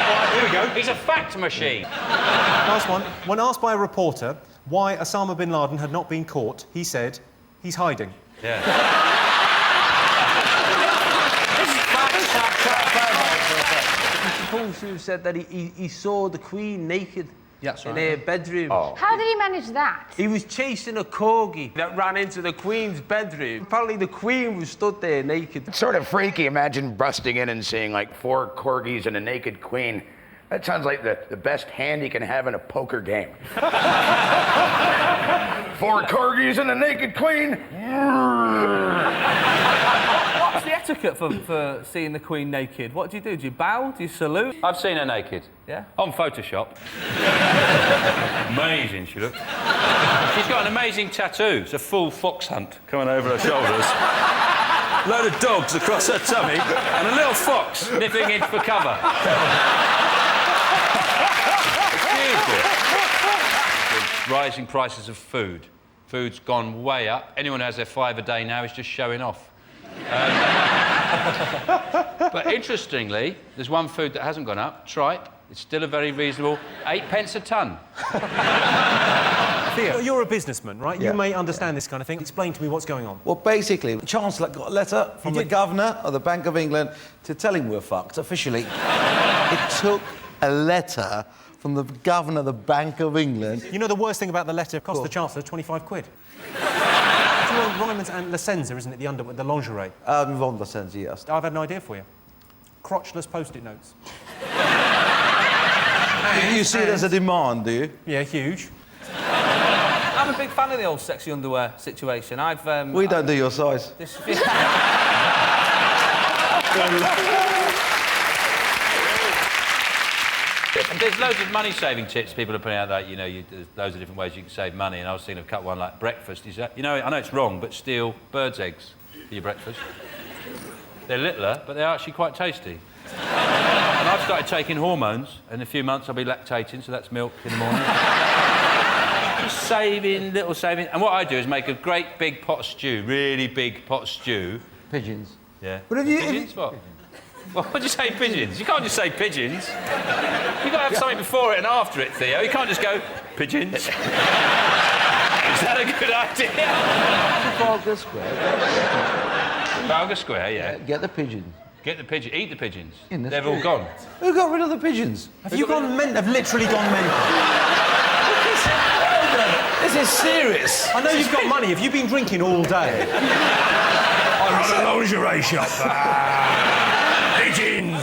Right, here we go. He's a fact machine. Last one. When asked by a reporter why Osama bin Laden had not been caught, he said, he's hiding. Yeah. He's supposed to have said that he saw the Queen naked in her bedroom. How did he manage that? He was chasing a corgi that ran into the Queen's bedroom. Apparently the Queen was stood there naked. It's sort of freaky. Imagine busting in and seeing like 4 corgis and a naked queen. That sounds like the best hand you can have in a poker game. 4 corgis and a naked queen. What's the etiquette for seeing the Queen naked? What do? Do you bow? Do you salute? I've seen her naked. Yeah? On Photoshop. Amazing she looks. She's got an amazing tattoo. It's a full fox hunt coming over her shoulders. Load of dogs across her tummy and a little fox nipping in for cover. It's beautiful. Rising prices of food. Food's gone way up. Anyone who has their 5 a day now is just showing off. But interestingly, there's one food that hasn't gone up, tripe. It's still a very reasonable 8p a tonne. Theo, you're a businessman, right? Yeah. You may understand this kind of thing. Explain to me what's going on. Well, basically, the Chancellor got a letter from the Governor of the Bank of England to tell him we're fucked, officially. It took a letter from the Governor of the Bank of England. You know the worst thing about the letter? It cost the Chancellor 25 quid. It's your Ryman's and La Senza, isn't it? The underwear, the lingerie. Von La Senza, yes. I've had an idea for you. Crotchless post-it notes. You see there's a demand, do you? Yeah, huge. I'm a big fan of the old sexy underwear situation. We don't do your size. And there's loads of money-saving tips people are putting out that, you know, there's loads of different ways you can save money, and I was thinking of cut one like breakfast. You know, I know it's wrong, but steal birds' eggs for your breakfast. They're littler, but they're actually quite tasty. And I've started taking hormones. In a few months I'll be lactating, so that's milk in the morning. Just saving, little saving. And what I do is make a great big pot of stew, really big pot of stew. Pigeons. Yeah. But have you... Pigeons, what? What would you say, pigeons? You can't just say pigeons. You've got to have something before it and after it, Theo. You can't just go, pigeons. Is that a good idea? Trafalgar Square. Trafalgar Square, yeah. Get the pigeons. Get the pigeons. Eat the pigeons. In the They've street. all gone. Who got rid of the pigeons? Have you gone mental? Have literally gone mental. This is serious. I know you've got money. Have you been drinking all day? I run a lingerie shop. Pigeons!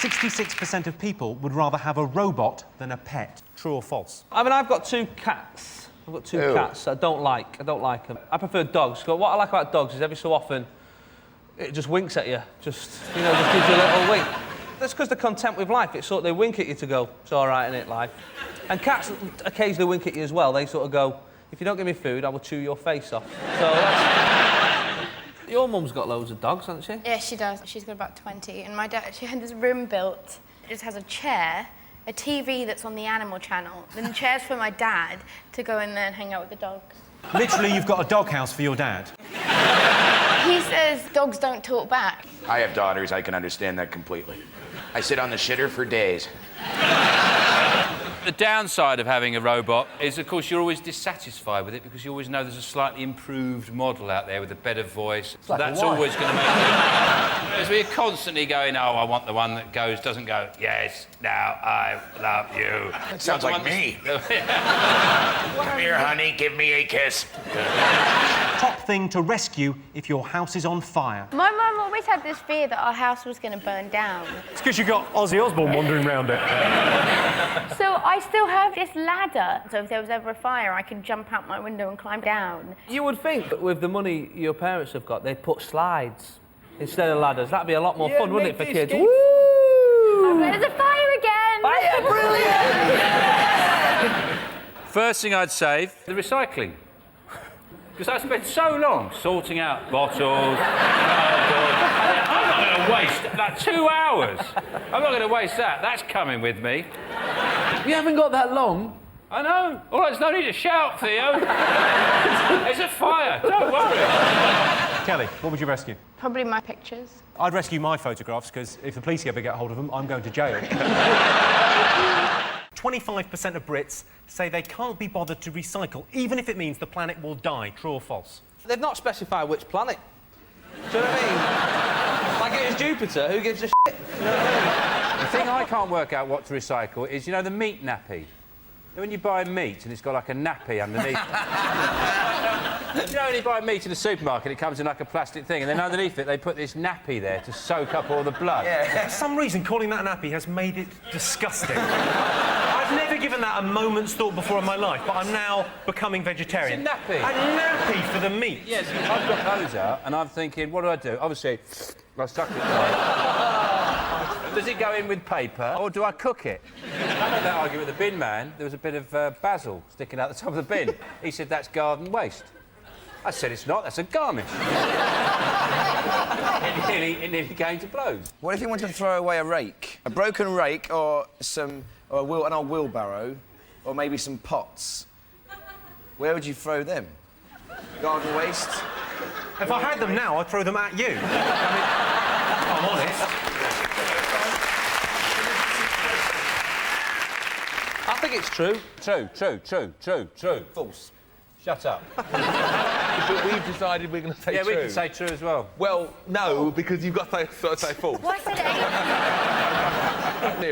66% of people would rather have a robot than a pet. True or false? I mean, I've got 2 cats. I've got 2 cats I don't like. I don't like them. I prefer dogs. What I like about dogs is every so often it just winks at you. Just gives you a little wink. That's because they're content with life. It's sort of, they wink at you to go, it's all right, innit, life? And cats occasionally wink at you as well. They sort of go, if you don't give me food, I will chew your face off. So that's... Your mum's got loads of dogs, hasn't she? Yeah, she does. She's got about 20. And my dad, she had this room built. It just has a chair, a TV that's on the Animal Channel, then chairs for my dad to go in there and hang out with the dogs. Literally, you've got a doghouse for your dad. He says dogs don't talk back. I have daughters, I can understand that completely. I sit on the shitter for days. The downside of having a robot is, of course, you're always dissatisfied with it because you always know there's a slightly improved model out there with a better voice. So like that's a wife. always going to make it... Because we're constantly going, oh, I want the one that doesn't go, yes, now I love you. That sounds like me. Come here, honey, give me a kiss. Top thing to rescue if your house is on fire. My mum always had this fear that our house was going to burn down. It's because you've got Ozzy Osbourne wandering around it. So I still have this ladder. So if there was ever a fire, I could jump out my window and climb down. You would think that with the money your parents have got, they'd put slides instead of ladders. That'd be a lot more fun, wouldn't it, for kids? Woo! There's a fire again! Fire, brilliant! First thing I'd save, the recycling. Because I spent so long sorting out bottles, I'm not going to waste, like, 2 hours. I'm not going to waste that. That's coming with me. You haven't got that long. I know. All right, there's no need to shout, Theo. There's a fire. Don't worry. Kelly, what would you rescue? Probably my pictures. I'd rescue my photographs, because if the police ever get hold of them, I'm going to jail. 25% of Brits say they can't be bothered to recycle, even if it means the planet will die. True or false? They've not specified which planet. Do you know what I mean? Like, it was Jupiter, who gives a shit? You know what I mean? The thing I can't work out what to recycle is, you know, the meat nappy. When you buy meat and it's got like a nappy underneath. You know, when you buy meat in the supermarket, it comes in like a plastic thing, and then underneath it, they put this nappy there to soak up all the blood. Yeah. For some reason, calling that a nappy has made it disgusting. I've I've never given that a moment's thought before in my life, but I'm now becoming vegetarian. It's a nappy. A nappy for the meat. Yes, I've got those out, and I'm thinking, what do? Obviously, I suck it right. Does it go in with paper, or do I cook it? I had that argument with the bin man. There was a bit of basil sticking out the top of the bin. He said, that's garden waste. I said, it's not, that's a garnish. it nearly came to blows. What if you wanted to throw away a rake? A broken rake or an old wheelbarrow, or maybe some pots? Where would you throw them? Garden waste? If I had them now, I'd throw them at you. I mean, I'm honest. I think it's true. True. False. Shut up. But we've decided we're going to say true. Yeah, we can say true as well. Well, no, because you've got to say false. Why said it?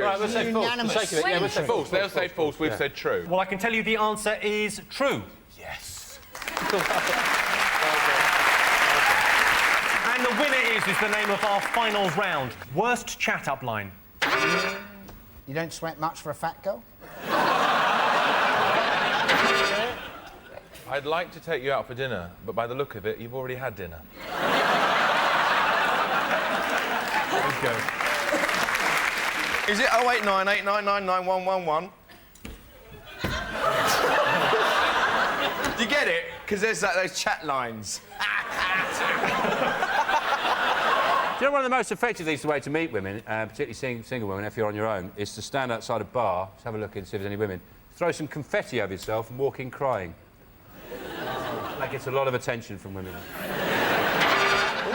Right, we'll say false. For the sake of it, yeah, we'll say false. They'll say false, we've said true. Well, I can tell you the answer is true. Yes. And the winner is the name of our finals round. Worst chat-up line. You don't sweat much for a fat girl? I'd like to take you out for dinner, but by the look of it, you've already had dinner. Let's go. Is it 08989991111? Do you get it? Because there's those chat lines. Do you know one of the most effective things, the way to meet women, particularly single women, if you're on your own, is to stand outside a bar, just have a look and see if there's any women, throw some confetti over yourself and walk in crying. That gets a lot of attention from women.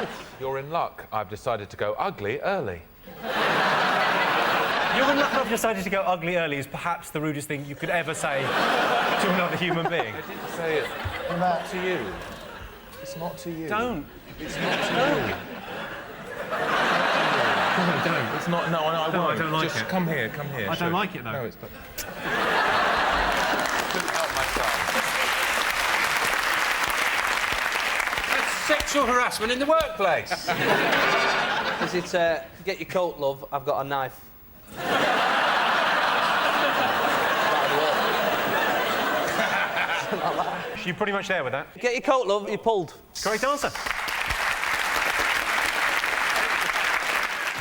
Oof, you're in luck. I've decided to go ugly early. You're in luck I've decided to go ugly early is perhaps the rudest thing you could ever say to another human being. I didn't say it. Not to you. It's not to you. Don't. It's not to you. No, don't. It's not. No, I won't. I don't like Just it. come here. I don't like it, though. No, it's... Couldn't help myself. Sexual harassment in the workplace. Is it, get your coat, love, I've got a knife. You're pretty much there with that. Get your coat, love, you pulled. Correct answer.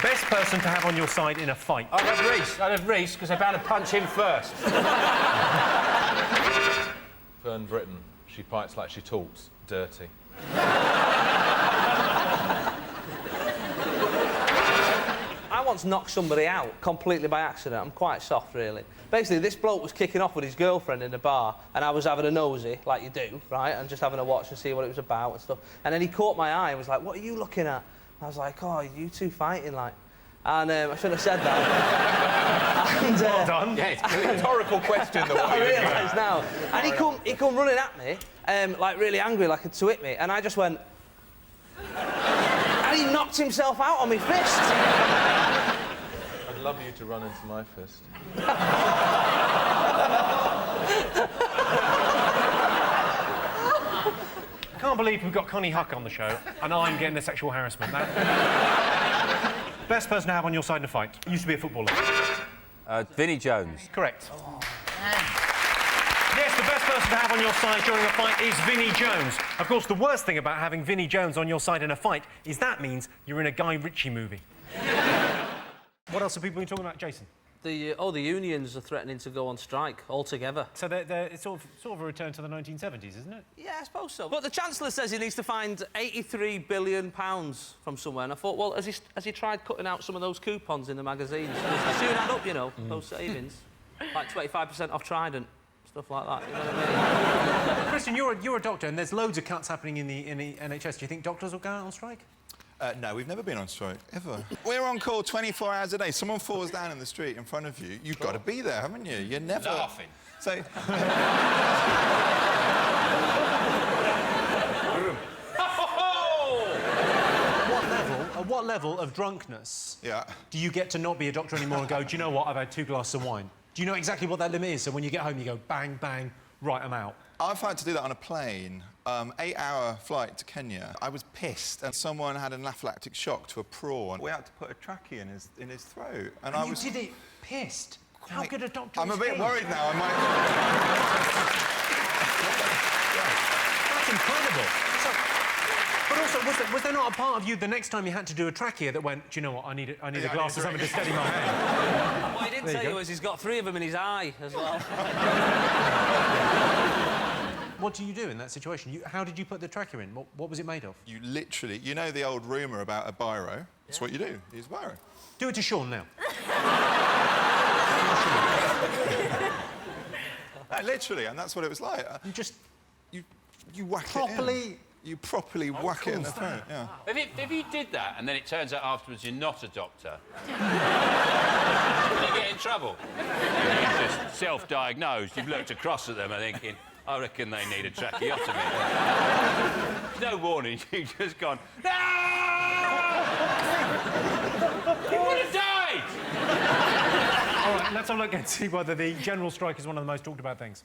Best person to have on your side in a fight. I'd have Reece, because I'm bound to punch him first. Fern Britton. She fights like she talks. Dirty. I once knocked somebody out completely by accident. I'm quite soft, really. Basically, this bloke was kicking off with his girlfriend in a bar, and I was having a nosy, like you do, right, and just having a watch and see what it was about and stuff. And then he caught my eye and was like, "What are you looking at?" I was like, "Oh, you two fighting, like." And I shouldn't have said that. And, well done. Yeah, it's a rhetorical question. I realise now. And he come running at me, like really angry, like to hit me, and I just went. And he knocked himself out on my fist. I'd love you to run into my fist. I can't believe we've got Connie Huck on the show, and I'm getting the sexual harassment. Best person to have on your side in a fight. Used to be a footballer. Vinnie Jones. Correct. Yes, the best person to have on your side during a fight is Vinnie Jones. Of course, the worst thing about having Vinnie Jones on your side in a fight is that means you're in a Guy Ritchie movie. What else have people been talking about, Jason? The unions are threatening to go on strike altogether. So it's sort of a return to the 1970s, isn't it? Yeah, I suppose so. But the Chancellor says he needs to find £83 billion from somewhere, and I thought, well, has he tried cutting out some of those coupons in the magazines? They soon add up, you know, those savings. Like 25% off Trident, stuff like that, you know what I mean? Christian, you're a doctor, and there's loads of cuts happening in the NHS. Do you think doctors will go out on strike? No, we've never been on strike, ever. We're on call 24 hours a day. Someone falls down in the street in front of you, you've got to be there, haven't you? You're never... Laughing. So... At what level of drunkenness do you get to not be a doctor anymore and go, do you know what, I've had 2 glasses of wine? Do you know exactly what that limit is? So when you get home, you go, bang, bang, right, I'm out. I've had to do that on a plane. 8-hour flight to Kenya. I was pissed, and someone had an anaphylactic shock to a prawn. We had to put a trachea in his throat. And you did it pissed? How good a doctor I'm is a bit he? worried now. I might... That's incredible. But also, was there not a part of you the next time you had to do a trachea that went, do you know what, I need a glass of something to steady my hand? What he didn't tell you was he's got 3 of them in his eye as well. What do you do in that situation? How did you put the trachea in? What was it made of? You literally... You know the old rumour about a biro? That's what you do. You use a biro. Do it to Sean now. Literally, and that's what it was like. You just... You whack properly... it in. You properly whack it in the throat, yeah. If you did that and then it turns out afterwards you're not a doctor, you get in trouble. You're just self-diagnosed. You've looked across at them and thinking, I reckon they need a tracheotomy. No warning, you've just gone, no! You would have died! All right, let's have a look and see whether the general strike is one of the most talked about things.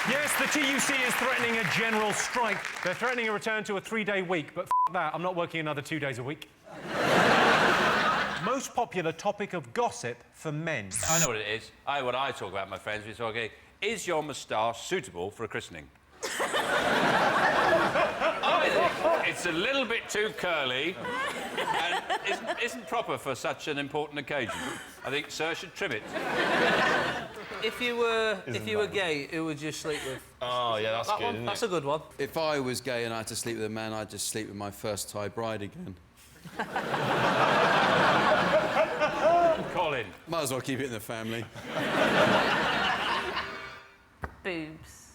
Yes, the TUC is threatening a general strike. They're threatening a return to a 3-day week, but that, I'm not working another 2 days a week. Most popular topic of gossip for men. I know what it is. What I talk about, my friends, we talk, is your moustache suitable for a christening? It's a little bit too curly and isn't proper for such an important occasion. I think Sir should trim it. If you were gay, who would you sleep with? Oh, yeah, that's good, isn't it? That's a good one. If I was gay and I had to sleep with a man, I'd just sleep with my first Thai bride again. Colin. Might as well keep it in the family. Boobs.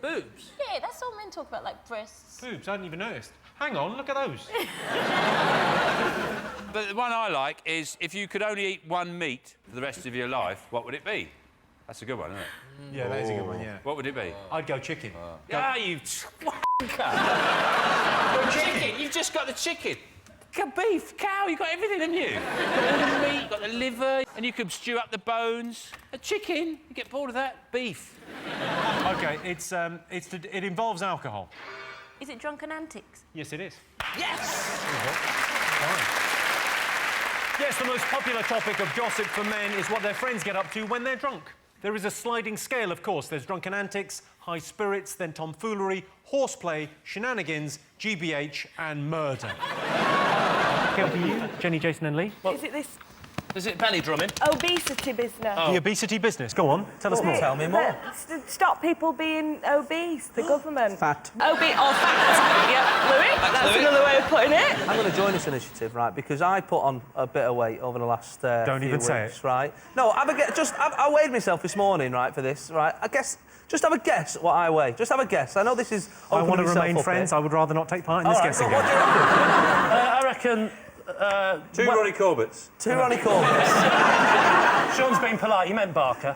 Boobs? Yeah, that's all men talk about, like breasts. Boobs, I hadn't even noticed. Hang on, look at those. But the one I like is, if you could only eat one meat for the rest of your life, what would it be? That's a good one, isn't it? Yeah, that is a good one, yeah. What would it be? I'd go chicken. You wanker! Chicken! You've just got the chicken. Got beef, cow, you've got everything, haven't you? Got all the meat, got the liver, and you could stew up the bones. A chicken, you get bored of that? Beef. OK, it involves alcohol. Is it drunken antics? Yes, it is. Yes! Yes, the most popular topic of gossip for men is what their friends get up to when they're drunk. There is a sliding scale, of course. There's drunken antics, high spirits, then tomfoolery, horseplay, shenanigans, GBH and murder. OK, for you, Jenny, Jason and Lee. Is it this Is it penny drumming? obesity business? The obesity business. Go on, tell us more. Tell me more. Stop people being obese, the government. Fat. Obese or fat. Yeah, Louis, that's Louis. another way of putting it. I'm going to join this initiative, right, because I put on a bit of weight over the last Don't few even weeks, say it. right? No, I weighed myself this morning, right, for this, right? I guess, just have a guess what I weigh. Just have a guess. I know this is... I want to opening remain myself up friends. here. I would rather not take part in this All right, guessing what game. do you reckon? I reckon... 2 Ronnie Corbett's. 2 Ronnie Corbett's. Sean's being polite, he meant Barker.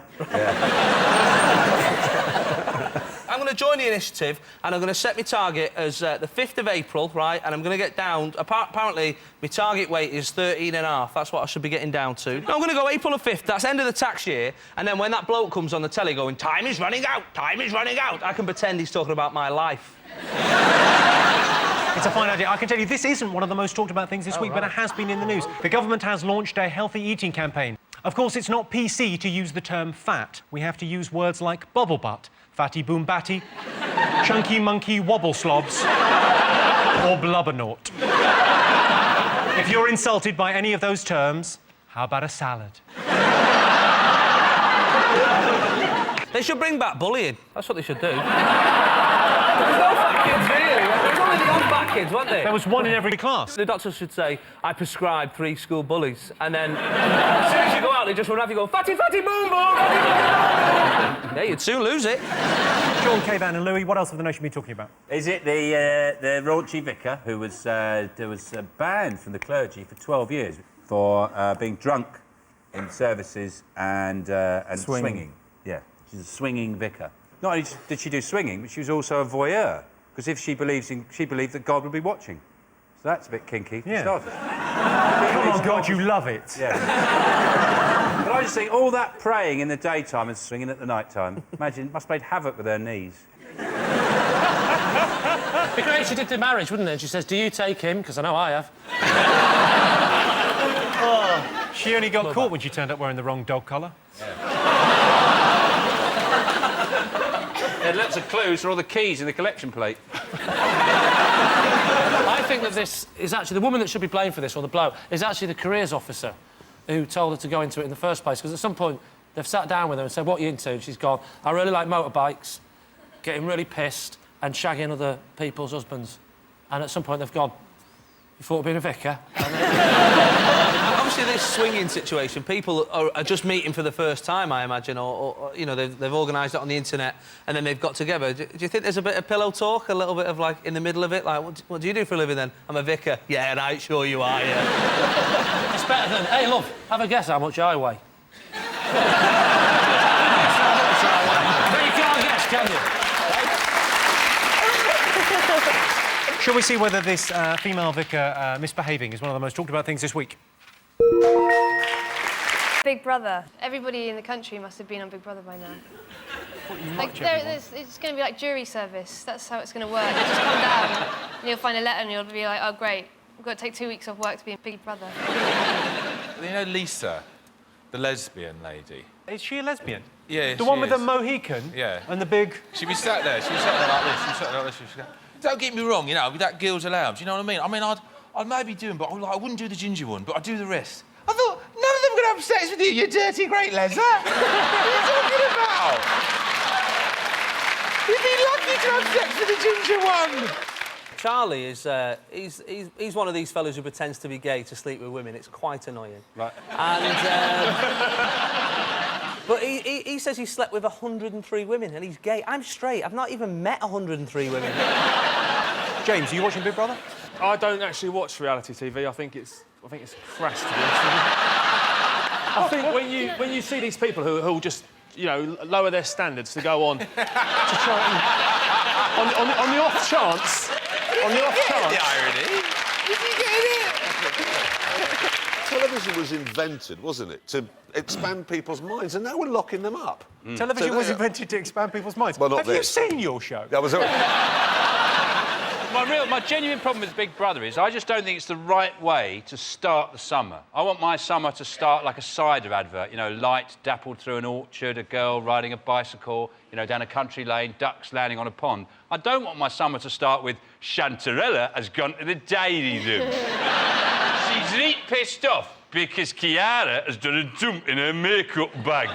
I'm going to join the initiative and I'm going to set my target as the 5th of April, right? And I'm going to get down... Apparently, my target weight is 13.5. That's what I should be getting down to. I'm going to go April the 5th. That's end of the tax year. And then when that bloke comes on the telly going, time is running out, time is running out, I can pretend he's talking about my life. It's a fine idea. I can tell you, this isn't one of the most talked about things this week, but it has been in the news. The government has launched a healthy eating campaign. Of course, it's not PC to use the term fat. We have to use words like bubble butt, fatty boom batty, chunky monkey wobble slobs, or blubbernaut. If you're insulted by any of those terms, how about a salad? They should bring back bullying. That's what they should do. There's no fat kids, really. There was only the old fat kids, weren't there? There was one in every class. The doctor should say, I prescribe 3 school bullies. And then, as soon as you go out, they just run after you, go, fatty, fatty, boom, boom, fatty, boom, boom. Yeah, you'd soon lose it. Sean, K-Van and Louis, what else have the nation been talking about? Is it the raunchy vicar who was banned from the clergy for 12 years for being drunk in services and swinging? Yeah, she's a swinging vicar. Not only did she do swinging, but she was also a voyeur, because if she believed that God would be watching. So that's a bit kinky for starters. Come on, God, you love it. Yeah. But I just think all that praying in the daytime and swinging at the night time, imagine, it must have played havoc with her knees. It'd be great if she did the marriage, wouldn't it? And she says, do you take him? Because I know I have. Oh, she only got caught when she turned up wearing the wrong dog collar. There's lots of clues for all the keys in the collection plate. I think that this is actually the woman that should be blamed for this, or the bloke, is actually the careers officer who told her to go into it in the first place. Because at some point they've sat down with her and said, "What are you into?" And she's gone, "I really like motorbikes, getting really pissed, and shagging other people's husbands." And at some point they've gone, "You thought of being a vicar?" Obviously, this swinging situation, people are just meeting for the first time, I imagine, or you know, they've organised it on the internet and then they've got together. Do you think there's a bit of pillow talk, a little bit of, like, in the middle of it? Like, what do you do for a living, then? I'm a vicar. Yeah, right, sure you are, yeah. It's better than, "Hey, love, have a guess how much I weigh." But you can't guess, can you? Shall we see whether this female vicar misbehaving is one of the most talked about things this week? Big Brother. Everybody in the country must have been on Big Brother by now. It's going to be like jury service. That's how it's going to work. You just come down and you'll find a letter and you'll be like, "Oh, great, we've got to take 2 weeks off work to be in Big Brother." You know Lisa, the lesbian lady? Is she a lesbian? Yeah, the one with the Mohican? Yeah. And the big... She'd be sat there like this. She'd be sat there like this. She'd go, "Don't get me wrong, you know, that girl's allowed." Do you know what I mean? I mean, I'd maybe do them, but I wouldn't do the ginger one, but I'd do the rest. I thought, none of them are going to have sex with you, you dirty great Leslie. What are you talking about? You'd be lucky to have sex with the ginger one. Charlie is, he's one of these fellas who pretends to be gay to sleep with women. It's quite annoying. Right. And, but he says he slept with 103 women and he's gay. I'm straight. I've not even met 103 women. James, are you watching Big Brother? I don't actually watch reality TV. I think it's crass, to be honest with you. I think when you see these people who just, you know, lower their standards to go on to try and, on the off chance. On the off chance. The irony. Did you get it? Television was invented, wasn't it, to expand people's minds, and now we're locking them up. Television was invented to expand people's minds. Well, not Have you this. seen your show? That was... My genuine problem with Big Brother is I just don't think it's the right way to start the summer. I want my summer to start like a cider advert, you know, light dappled through an orchard, a girl riding a bicycle, you know, down a country lane, ducks landing on a pond. I don't want my summer to start with Chantarella has gone to the dairy room. She's really pissed off because Kiara has done a dump in her makeup bag.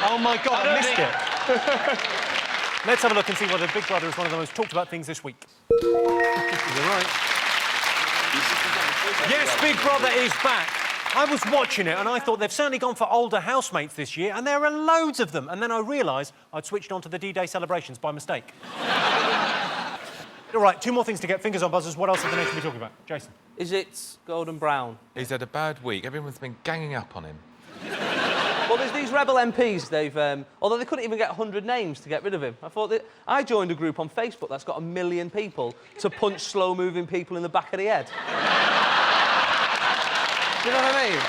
Oh, my God, I missed it. Let's have a look and see whether Big Brother is one of the most talked about things this week. You're right. Yes, Big Brother is back. I was watching it and I thought they've certainly gone for older housemates this year, and there are loads of them. And then I realised I'd switched on to the D-Day celebrations by mistake. All right, 2 more things to get fingers on buzzers. What else is the nation be talking about? Jason? Is it Gordon Brown? He's had a bad week. Everyone's been ganging up on him. Well, there's these rebel MPs, although they couldn't even get 100 names to get rid of him. I joined a group on Facebook that's got 1 million people to punch slow-moving people in the back of the head. Do you know what I mean?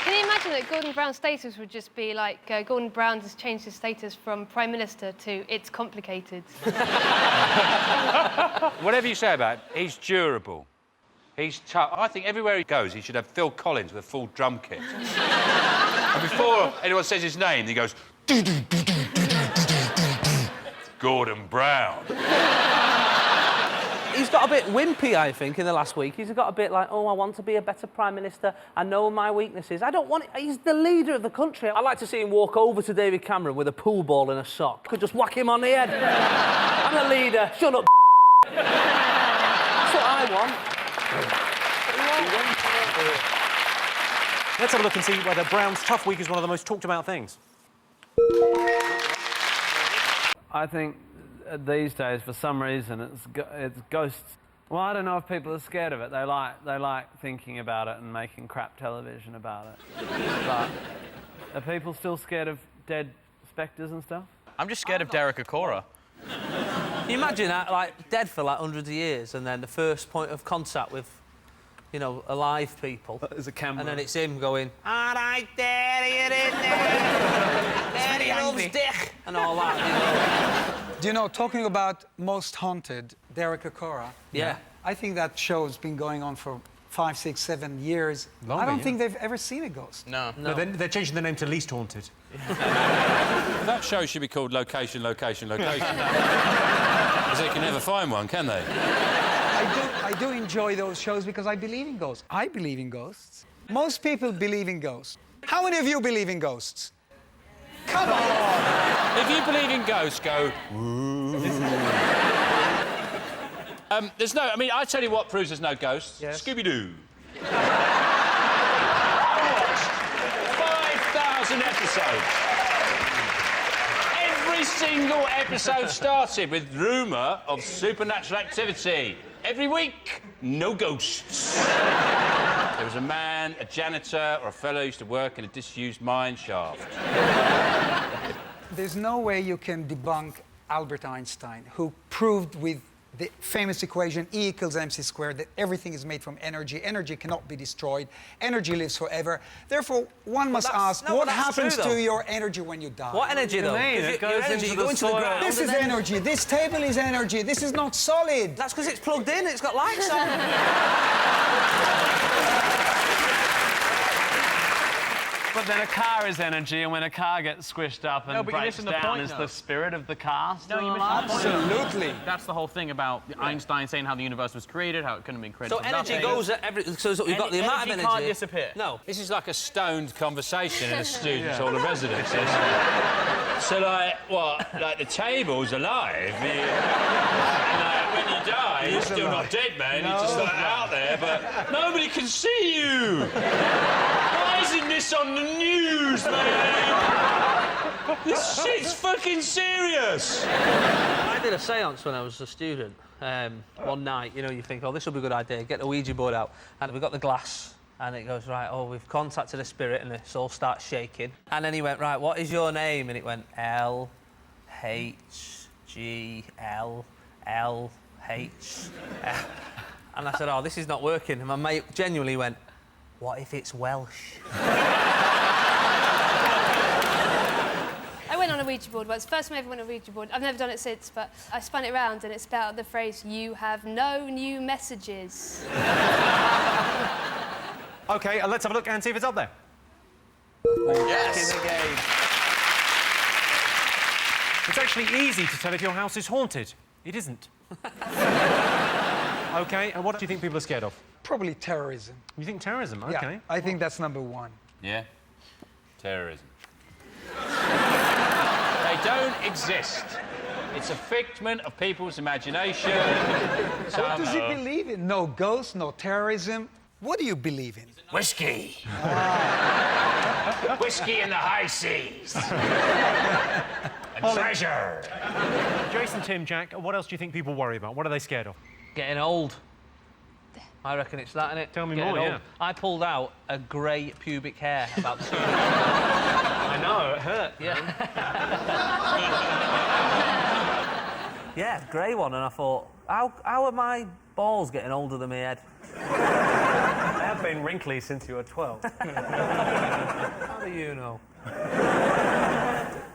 Can you imagine that Gordon Brown's status would just be like, Gordon Brown has changed his status from Prime Minister to "it's complicated"? Whatever you say about him, he's durable. He's tough. I think everywhere he goes, he should have Phil Collins with a full drum kit. And before anyone says his name, he goes... Gordon Brown. He's got a bit wimpy, I think, in the last week. He's got a bit like, "Oh, I want to be a better Prime Minister. I know my weaknesses. I don't want it." He's the leader of the country. I'd like to see him walk over to David Cameron with a pool ball in a sock. Could just whack him on the head. I'm the leader. Shut up. That's what I want. Let's have a look and see whether Brown's tough week is one of the most talked about things. I think these days, for some reason, it's ghosts. Well, I don't know if people are scared of it. They like thinking about it and making crap television about it. But are people still scared of dead spectres and stuff? I'm just scared of Derek Acora. Can you imagine that, like, dead for, like, hundreds of years, and then the first point of contact with, you know, alive people... There's a camera. And then it's him going, "All right, Daddy, it in there. Daddy loves dick," and all that, you know. Do you know, talking about most haunted, Derek Acora... Yeah. I think that show's been going on for 5, 6, 7 years. Longer, I don't yeah. think they've ever seen a ghost. No. No, they're changing the name to Least Haunted. That show should be called Location, Location, Location. Because they can never find one, can they? I do enjoy those shows because I believe in ghosts. I believe in ghosts. Most people believe in ghosts. How many of you believe in ghosts? Come on! If you believe in ghosts, go... there's no... I mean, I tell you what proves there's no ghosts. Yes. Scooby-Doo. I watched 5,000 episodes. Every single episode started with rumour of supernatural activity. Every week, no ghosts. There was a man, a janitor, or a fellow who used to work in a disused mine shaft. There's no way you can debunk Albert Einstein, who proved with the famous equation E equals mc squared that everything is made from energy. Energy cannot be destroyed. Energy lives forever. Therefore, one must ask, what happens to your energy when you die? What energy, though? It goes energy, into you go the into the soil. ground. This is energy. This table is energy. This is not solid. That's because it's plugged in. It's got lights on. But then a car is energy, and when a car gets squished up and No, but you're breaks missing the down, point, is though. the spirit of the car still you're missing alive? the point. Absolutely. That's the whole thing about Einstein saying how the universe was created, how it couldn't have been created So from energy nothing. goes at every... So you've got the amount of energy... can't disappear. No. This is like a stoned conversation in a student's hall of residences. So, like, what? Like, the table's alive. And, like, when you die, you're still not dead, man. You're just, like, out there, but nobody can see you. Why isn't this on the news, man? This shit's fucking serious. I did a séance when I was a student. One night, you know, you think, oh, this will be a good idea. Get the Ouija board out. And we got the glass. And it goes, right, oh, we've contacted a spirit, and this all starts shaking. And then he went, right, what is your name? And it went, L-H-G-L-L-H. And I said, oh, this is not working. And my mate genuinely went, what if it's Welsh? I went on a Ouija board once. First time I ever went on a Ouija board. I've never done it since, but I spun it around and it spelled out the phrase, you have no new messages. OK, let's have a look and see if it's up there. Yes! In the game. It's actually easy to tell if your house is haunted. It isn't. OK, and what do you think people are scared of? Probably terrorism. You think terrorism? OK. Yeah, I think that's number one. Yeah? Terrorism. They don't exist. It's a figment of people's imagination. What does he believe in? No ghosts, no terrorism. What do you believe in? Whiskey. Whiskey in the high seas. And treasure. Jason, Tim, Jack, what else do you think people worry about? What are they scared of? Getting old. I reckon it's that, innit? Tell me Getting more, old. yeah. I pulled out a grey pubic hair about 2 years ago. I know, it hurt. Yeah. Yeah, grey one, and I thought, how are my balls getting older than my head? They have been wrinkly since you were 12. How do you know?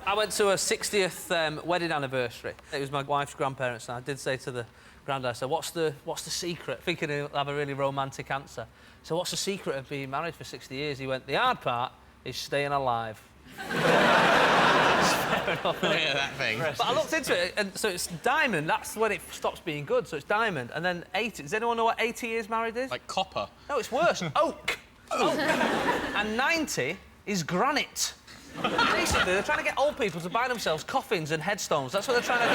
I went to a 60th wedding anniversary. It was my wife's grandparents, and I did say to the granddad, I said, what's the secret? Thinking he'll have a really romantic answer. So what's the secret of being married for 60 years? He went, the hard part is staying alive. Fair enough, Oh, yeah, that thing. But I looked into it, and so it's diamond. That's when it stops being good, so it's diamond. And then 80. Does anyone know what 80 years married is? Like copper. No, it's worse. Oak. Oak. And 90 is granite. Basically, they're trying to get old people to buy themselves coffins and headstones. That's what they're trying to do.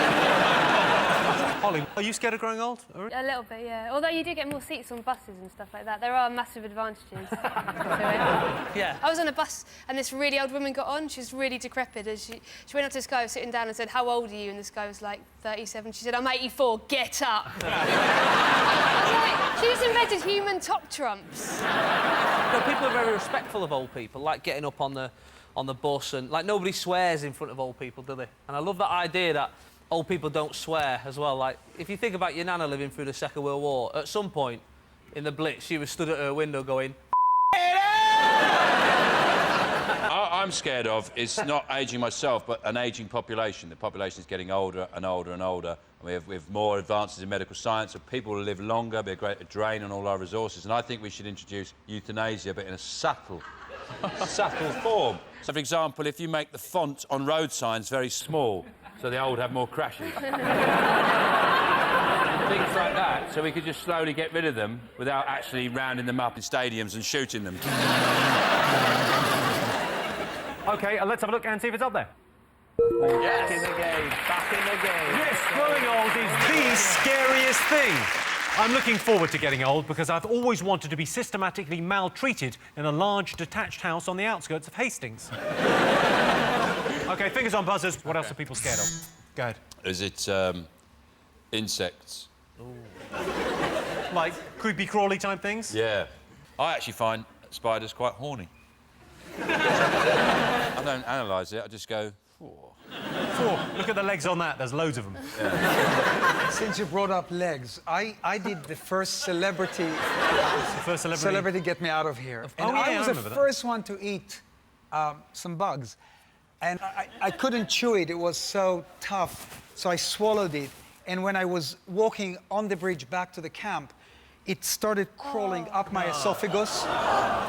Holly, are you scared of growing old? A little bit, yeah. Although you do get more seats on buses and stuff like that. There are massive advantages to it. Yeah. I was on a bus and this really old woman got on. She was really decrepit. And she went up to this guy who was sitting down and said, how old are you? And this guy was like 37. She said, I'm 84, get up. I was like, she just invented human top trumps. No, people are very respectful of old people, like getting up on the bus, and like nobody swears in front of old people, do they? And I love that idea that old people don't swear as well. Like, if you think about your nana living through the Second World War, at some point in the Blitz, she was stood at her window going, I'm I'm scared of is not ageing myself, but an ageing population. The population is getting older and older and older. And we have more advances in medical science, so people will live longer, be a greater drain on all our resources. And I think we should introduce euthanasia, but in a subtle form. So, for example, if you make the font on road signs very small, so the old have more crashes. Things like that, so we could just slowly get rid of them without actually rounding them up in stadiums and shooting them. OK, let's have a look and see if it's up there. Yes. Back in the game, back in the game. Yes, growing old is the scariest thing. I'm looking forward to getting old because I've always wanted to be systematically maltreated in a large detached house on the outskirts of Hastings. OK, fingers on buzzers. What else are people scared of? Go ahead. Is it, insects? Like creepy crawly type things? Yeah. I actually find spiders quite horny. I don't analyse it, I just go, Look at the legs on that, there's loads of them. Yeah. Since you brought up legs, I did the first celebrity... Celebrity get me out of here. And I was the first one to eat some bugs. And I couldn't chew it, it was so tough, so I swallowed it. And when I was walking on the bridge back to the camp, it started crawling up my esophagus.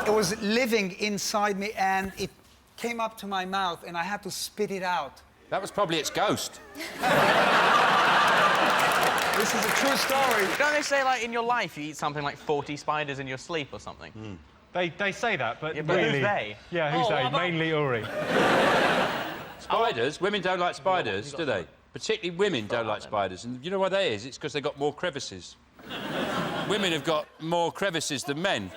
It was living inside me, and it came up to my mouth, and I had to spit it out. That was probably its ghost. This is a true story. Don't they say, like, in your life, you eat something like 40 spiders in your sleep or something? They say that, but... Yeah, but really... who's they? Yeah, who's they? Mainly Uri. Spiders? Women don't like spiders, do they? Particularly women don't like spiders. And you know why that is? It's because they've got more crevices. Women have got more crevices than men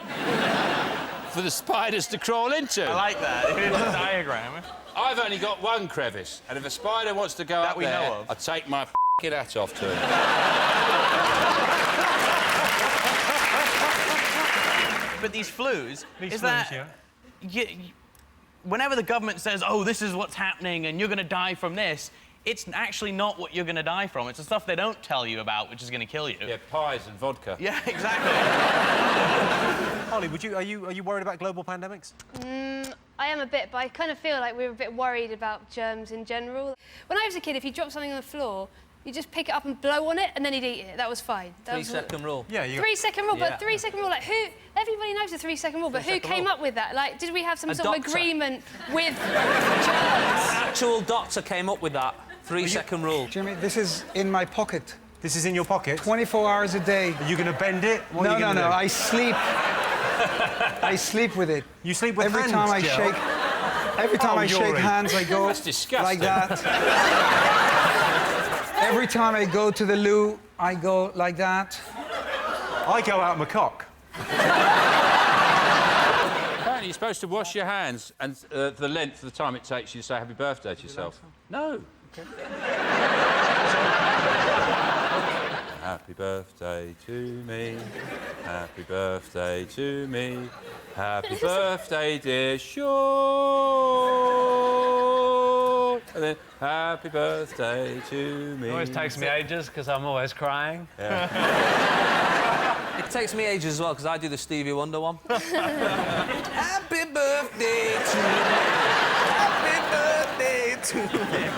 for the spiders to crawl into. I like that. Here's the diagram. I've only got one crevice, and if a spider wants to go up there, I take my f***ing hat off to him. But these flus, whenever the government says, oh, this is what's happening and you're going to die from this, it's actually not what you're going to die from. It's the stuff they don't tell you about, which is going to kill you. Yeah, pies and vodka. Yeah, exactly. Holly, are you worried about global pandemics? I am a bit, but I kind of feel like we're a bit worried about germs in general. When I was a kid, if you dropped something on the floor, you just pick it up and blow on it, and then you'd eat it. That was fine. That 3-second rule. Yeah, 3-second rule, but 3-second rule, like, who... Everybody knows the 3-second rule, but who came up with that? Like, did we have some sort of agreement with germs? Actual doctor came up with that. 3-second rule. Jimmy, this is in my pocket. This is in your pocket? 24 hours a day. Are you going to bend it? What No, are you no, do? I sleep. I sleep with it. You sleep with every hands, time I Joe? shake. Every time I shake hands, I go That's disgusting. like that. Every time I go to the loo, I go like that. I go out my cock. Apparently, you're supposed to wash your hands, and the length of the time it takes you to say happy birthday to yourself. No. Okay. Happy birthday to me. Happy birthday to me. Happy birthday, dear Sean. And then, happy birthday to me. It always takes me ages because I'm always crying. Yeah. It takes me ages as well because I do the Stevie Wonder one. Happy birthday to me. Happy birthday to me.